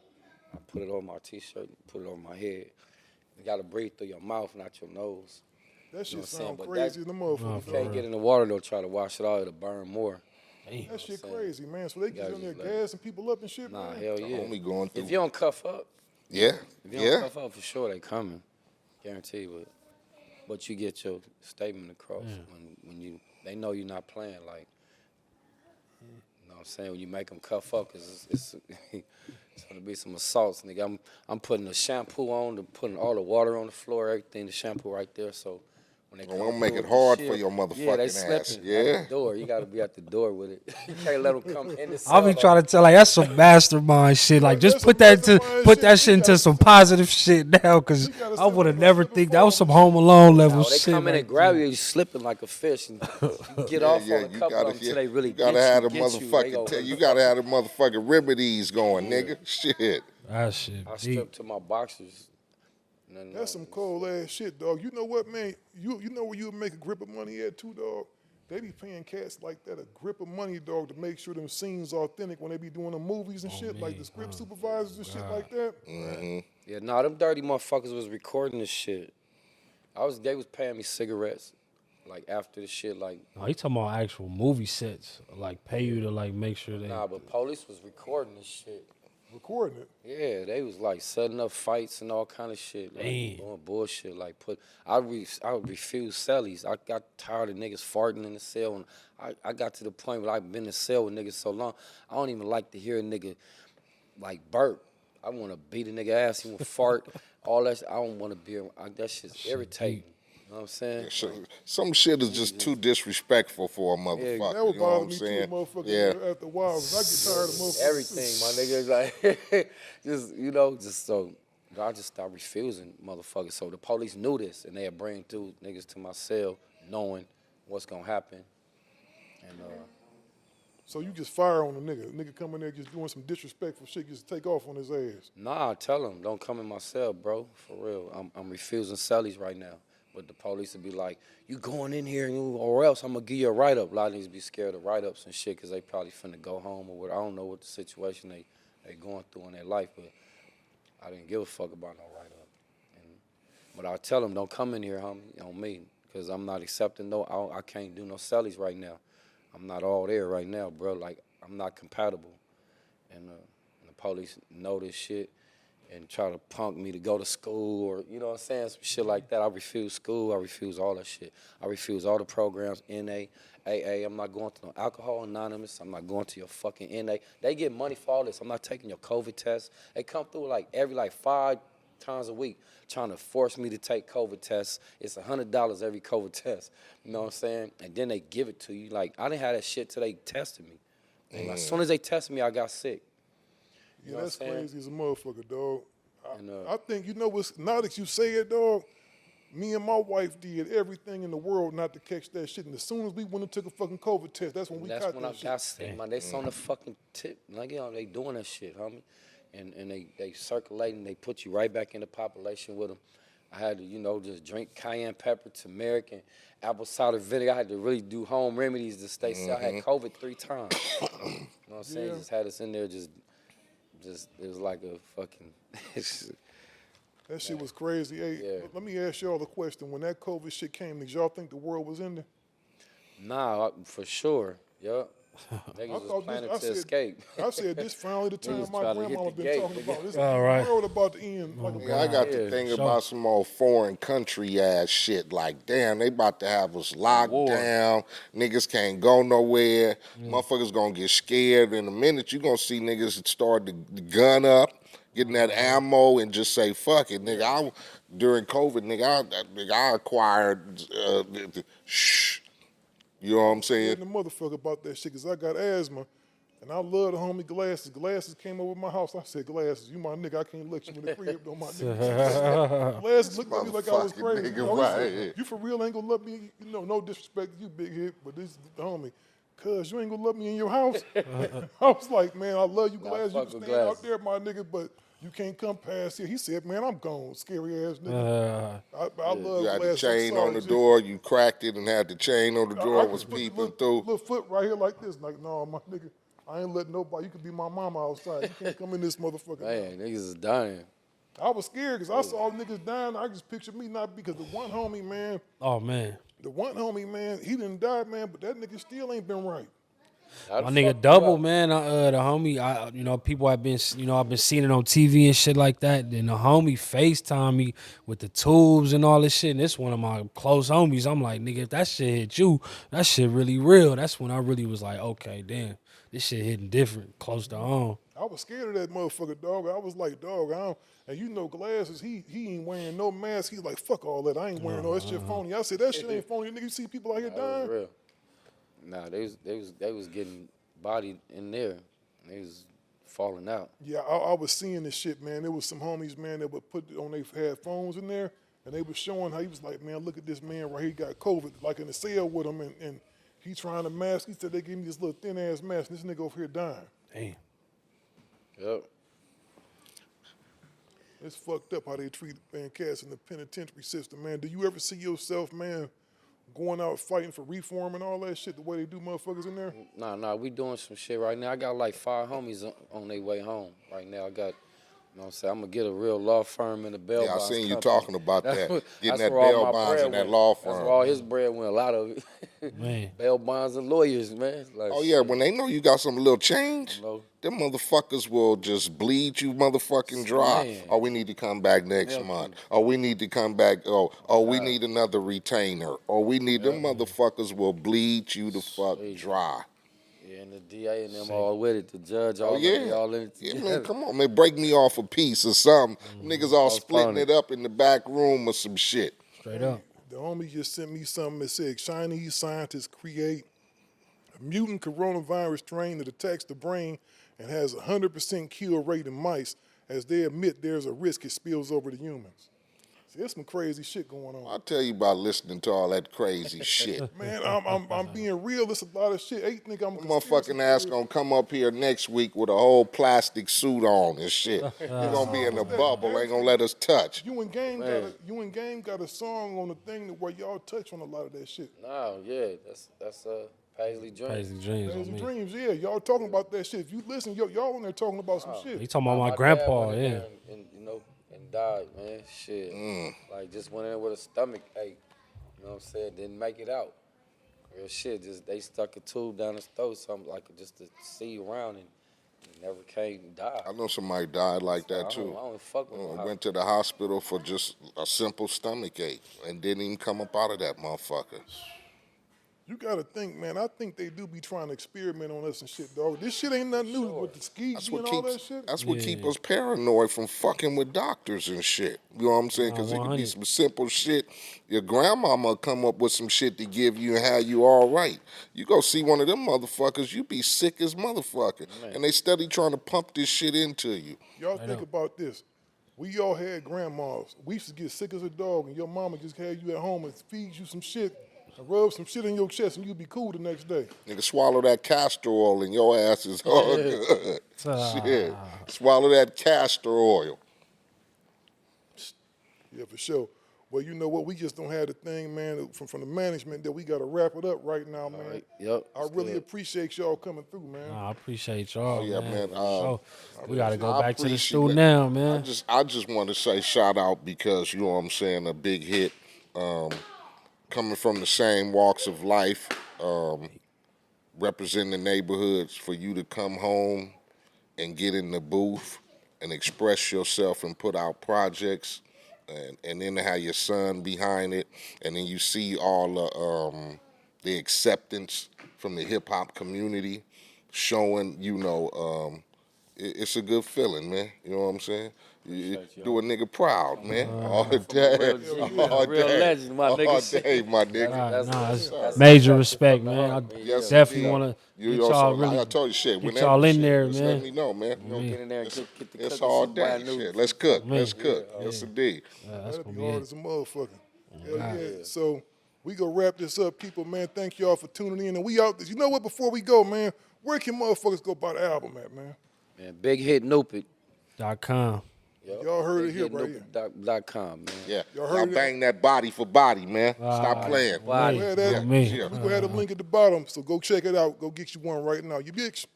I put it on my T-shirt and put it on my head. You got to breathe through your mouth, not your nose. That shit what I'm saying? sound But crazy in the motherfucker. You can't get in the water, they'll try to wash it out, it'll burn more. That shit crazy, man. So they get gotta in there just let it- gassing people up and shit, Nah, man. hell yeah. Homie going through. If you don't cuff up, Yeah, if you yeah. don't cuff up, for sure they coming. Guarantee, but you get your statement across when they know you're not playing. Like, you know what I'm saying? When you make them cuff up, cause it's gonna be some assaults, nigga. I'm putting the shampoo on, putting all the water on the floor, everything, the shampoo right there. So when they I'm come gonna make through it with the hard shit, for your yeah, they motherfucking ass. slipping Yeah. at the door. You gotta be at the door with it. You can't let them come in the cell. I'll be trying to tell like that's some mastermind shit. Like just That's put some that into mastermind put shit. that You shit into gotta some sit- positive shit now, cause You gotta I sit would have there like never slip think and that was fall some and Home Alone level Now, they shit. come in right and grab there. you slipping like a fish, and you get off on a You couple of them till they really you gotta get have you. the Get you. They go, motherfucking you gotta have the motherfucking remedies going, nigga. Shit. That shit I deep. stripped to my boxers. And then, That's some cold ass shit, dog. You know what, man? You know where you would make a grip of money at too, dog? They be paying cats like that a grip of money, dog, to make sure them scenes authentic when they be doing the movies and shit, like the script supervisors and shit like that. yeah, nah, them dirty motherfuckers was recording this shit. They was paying me cigarettes, like after the shit, like No, he talking about actual movie sets, like pay you to like make sure they. nah, but police was recording this shit. Recording it. Yeah, they was like setting up fights and all kind of shit, like Damn. doing bullshit. Like I would refuse cellies. I got tired of niggas farting in the cell, and I got to the point where I've been in the cell with niggas so long, I don't even like to hear a nigga like burp. I want to beat a nigga ass. He want to fart. All that. I don't want to be. That shit's irritating. You know what I'm saying? Some shit is just too disrespectful for a motherfucker. That would You know what bother I'm me saying? too, motherfucker. Yeah. After a while, 'cause I get tired of motherfuckers. Everything, my nigga. Like, just so. I just started refusing, motherfuckers. So the police knew this, and they'd bring two niggas to my cell, knowing what's gonna happen. And So you just fire on a nigga. Nigga come in there just doing some disrespectful shit, just take off on his ass. nah, I tell them, don't come in my cell, bro. For real, I'm refusing cellies right now. But the police would be like, you going in here, or else I'm gonna give you a write up. A lot of niggas be scared of write ups and shit, cause they probably finna go home or what. I don't know what the situation they going through in their life, but I didn't give a fuck about no write up. But I tell them, don't come in here, homie, on me, cause I'm not accepting I can't do no cellies right now. I'm not all there right now, bro. Like, I'm not compatible. And the police know this shit and try to punk me to go to school or, you know what I'm saying, some shit like that. I refuse school. I refuse all that shit. I refuse all the programs, NA, AA. I'm not going to no Alcohol Anonymous. I'm not going to your fucking NA. They get money for all this. I'm not taking your COVID test. They come through every 5 times a week trying to force me to take COVID tests. It's $100 every COVID test. You know what I'm saying? And then they give it to you. Like, I didn't have that shit till they tested me. And as soon as they tested me, I got sick. Yeah, that's crazy as a motherfucker, dog. And, I think, you know what's, now that you say it, dog, me and my wife did everything in the world not to catch that shit. And as soon as we went and took a fucking COVID test, that's when we That's caught when that I shit. got sick, man. They on the fucking tip. Like, you know, they doing that shit, homie. And they circulating, they put you right back in the population with them. I had to, just drink cayenne pepper, turmeric, and apple cider vinegar. I had to really do home remedies to stay safe. I had COVID 3 times. You know what I'm saying? Yeah. Just had us in there just it was like a fucking That shit was crazy. Hey, Yeah. let me ask y'all a question. When that COVID shit came, did y'all think the world was ending? Nah, for sure. Yup. Niggas was thought planning this- I to said- escape. I said this finally the time Niggas my trying to hit grandmama the been gate, talking nigga. about. This All right. world about to end. Like a Yeah, I got Yeah, to thinking sure. about some old foreign country ass shit. Like, damn, they about to have us locked down. Niggas can't go nowhere. Motherfuckers gonna get scared. In a minute, you gonna see niggas start the gun up, getting that ammo, and just say, fuck it, nigga. During COVID, I acquired, shh. You know what I'm saying? the motherfucker about that shit because I got asthma. And I love the homie Glasses. Glasses came over my house. I said, Glasses, you my nigga. I can't let you in the crib, though, my nigga. Glasses looked at me like I was Motherfucking crazy. nigga, He said, right. you for real ain't gonna let me, no disrespect to you, big hit, but this is the homie. Cuz you ain't gonna let me in your house. I was like, man, I love you, Glasses. You fuck can with stand out Glasses. there, my nigga, but you can't come past here. He said, man, I'm gone, scary ass nigga. I love You had the Glasses. I'm chain sorry, on the G. door, you cracked it and had the chain on the I door, could was put the peeping through. little foot right here like this. Like, no, my nigga, I ain't letting nobody. You could be my mama outside. You can't come in this motherfucker. Man, niggas is dying. I was scared because I saw niggas dying. I just pictured me not because the one homie, man, Oh man, he didn't die, man, but that nigga still ain't been right. How my the nigga fuck you Double, up? man. The homie, people have been, I've been seeing it on TV and shit like that. Then the homie FaceTime me with the tubes and all this shit. And this one of my close homies. I'm like, nigga, if that shit hit you, that shit really real. That's when I really was like, okay, damn, this shit hitting different, close to home. I was scared of that motherfucker, dog. I was like, dog, I don't. And you know, Glasses, he ain't wearing no mask. He's like, fuck all that. I ain't wearing no that shit phony. I said, that shit ain't phony. Nigga, you see people out here That dying? was real. Nah, they was getting bodied in there. They was falling out. Yeah, I was seeing this shit, man. There was some homies, man, that would put on they had phones in there, and they was showing how he was like, man, look at this man right here, he got COVID, like in the cell with him, and he trying to mask. He said they gave me this little thin ass mask, and this nigga over here dying. Damn. Yep. It's fucked up how they treat man cats in the penitentiary system, man. Do you ever see yourself, man, going out fighting for reform and all that shit, the way they do motherfuckers in there? Nah, we doing some shit right now. I got like 5 homies on their way home right now. I got, you know what I'm saying, I'm going to get a real law firm in the bail Yeah, I bonds seen you company. talking about that. Getting That's that where all bail my bonds bread in that went. law That's firm. where all his bread went, a lot of it. Man. Bail bonds and lawyers, man. Like, Oh, yeah, when they know you got some little change, you know, them motherfuckers will just bleed you motherfucking dry. Man. Oh, we need to come back next Hell, month. Oh, we need to come back. Oh, we need another retainer. Oh, we need, them motherfuckers will bleed you the fuck dry. yeah, and the DA and them all with it, the judge, all, Oh, yeah. they all in it Yeah, together. man, come on, man. Break me off a piece or something. Niggas all splitting phony. it up in the back room or some shit. Straight up. The homie just sent me something that said Chinese scientists create a mutant coronavirus strain that attacks the brain and has a 100% cure rate in mice. As they admit there's a risk it spills over to humans. See, there's some crazy shit going on. I'll tell you about listening to all that crazy shit. Man, I'm being real. It's a lot of shit. Eiht think I'm a conspiracy Motherfucking ass theorist. gonna come up here next week with a whole plastic suit on and shit. He gonna be in the bubble, ain't gonna let us touch. You and Game got a song on the thing that where y'all touch on a lot of that shit. No, yeah, that's Paisley Dream. Crazy dreams on Crazy me. Dreams, yeah. Y'all talking about that shit. If you listen, y'all in there talking about some He shit. talking about my dad grandpa, went in yeah. there and you know, and died, man. Shit. Like, just went in with a stomach ache. You know what I'm saying? Didn't make it out. Real shit. Just they stuck a tube down his throat, something like just to see around, and he never came and died. I know somebody died like that too. I don't fuck with him. Went to the hospital for just a simple stomach ache and didn't even come up out of that motherfucker. You gotta think, man. I think they do be trying to experiment on us and shit, dog. This shit ain't nothing new with the ski That's and what all keeps that shit. that's what keep us paranoid from fucking with doctors and shit. You know what I'm saying? Because it could be 100. some simple shit. Your grandmama come up with some shit to give you and have you all right. You go see one of them motherfuckers, you be sick as motherfucker. And they steady trying to pump this shit into you. Y'all think about this. We all had grandmas. We used to get sick as a dog, and your mama just had you at home and feed you some shit, and rub some shit in your chest, and you'd be cool the next day. Nigga, swallow that castor oil and your ass is all good. Shit. Swallow that castor oil. Yeah, for sure. Well, you know what? We just don't have the thing, man, from the management that we got to wrap it up right now, man. Right. Yep. I really appreciate y'all coming through, man. Nah, I appreciate y'all. Oh, yeah, man. So, we gotta go I back to the appreciate stew it. now, man. I just want to say shout out because, you know what I'm saying, a big hit. Coming from the same walks of life, representing the neighborhoods, for you to come home and get in the booth and express yourself and put out projects, and then to have your son behind it, and then you see all the acceptance from the hip hop community, showing, you know, it's a good feeling, man. You know what I'm saying? You do a nigga proud, man. All day, all Real day, legend, my all nigga. day, my nigga. Nah, it's major respect, man. I Yes, definitely indeed. want to You get know, y'all so, really like I told you, shit. get Whenever y'all in shit, there, just man. let me know, man. Get in there and get the It's cooking, all some day. brand new. Shit. Let's cook. Let's cook. Yes, indeed. that's That'd gonna be be hard it. as a motherfucker. Hell yeah. So we gonna wrap this up, people, man. Thank y'all for tuning in. And we out. You know what? Before we go, man, where can motherfuckers go buy the album at, man? Man, Big Hit Nupid. .com. Y'all heard it here, right here. .com, man. Yeah. Y'all Y'all heard it? bang that body for body, man. Stop playing. We gonna have that. Me. We gonna have a link at the bottom. So go check it out. Go get you one right now. You bitch.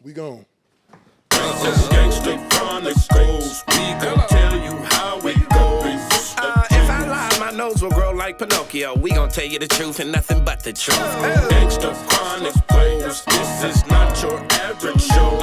We gone. Gangster Chronicles, we gon' tell you how it goes. If I lie, my nose will grow like Pinocchio. We gon' tell you the truth and nothing but the truth. Gangster Chronicles, this is not your average show.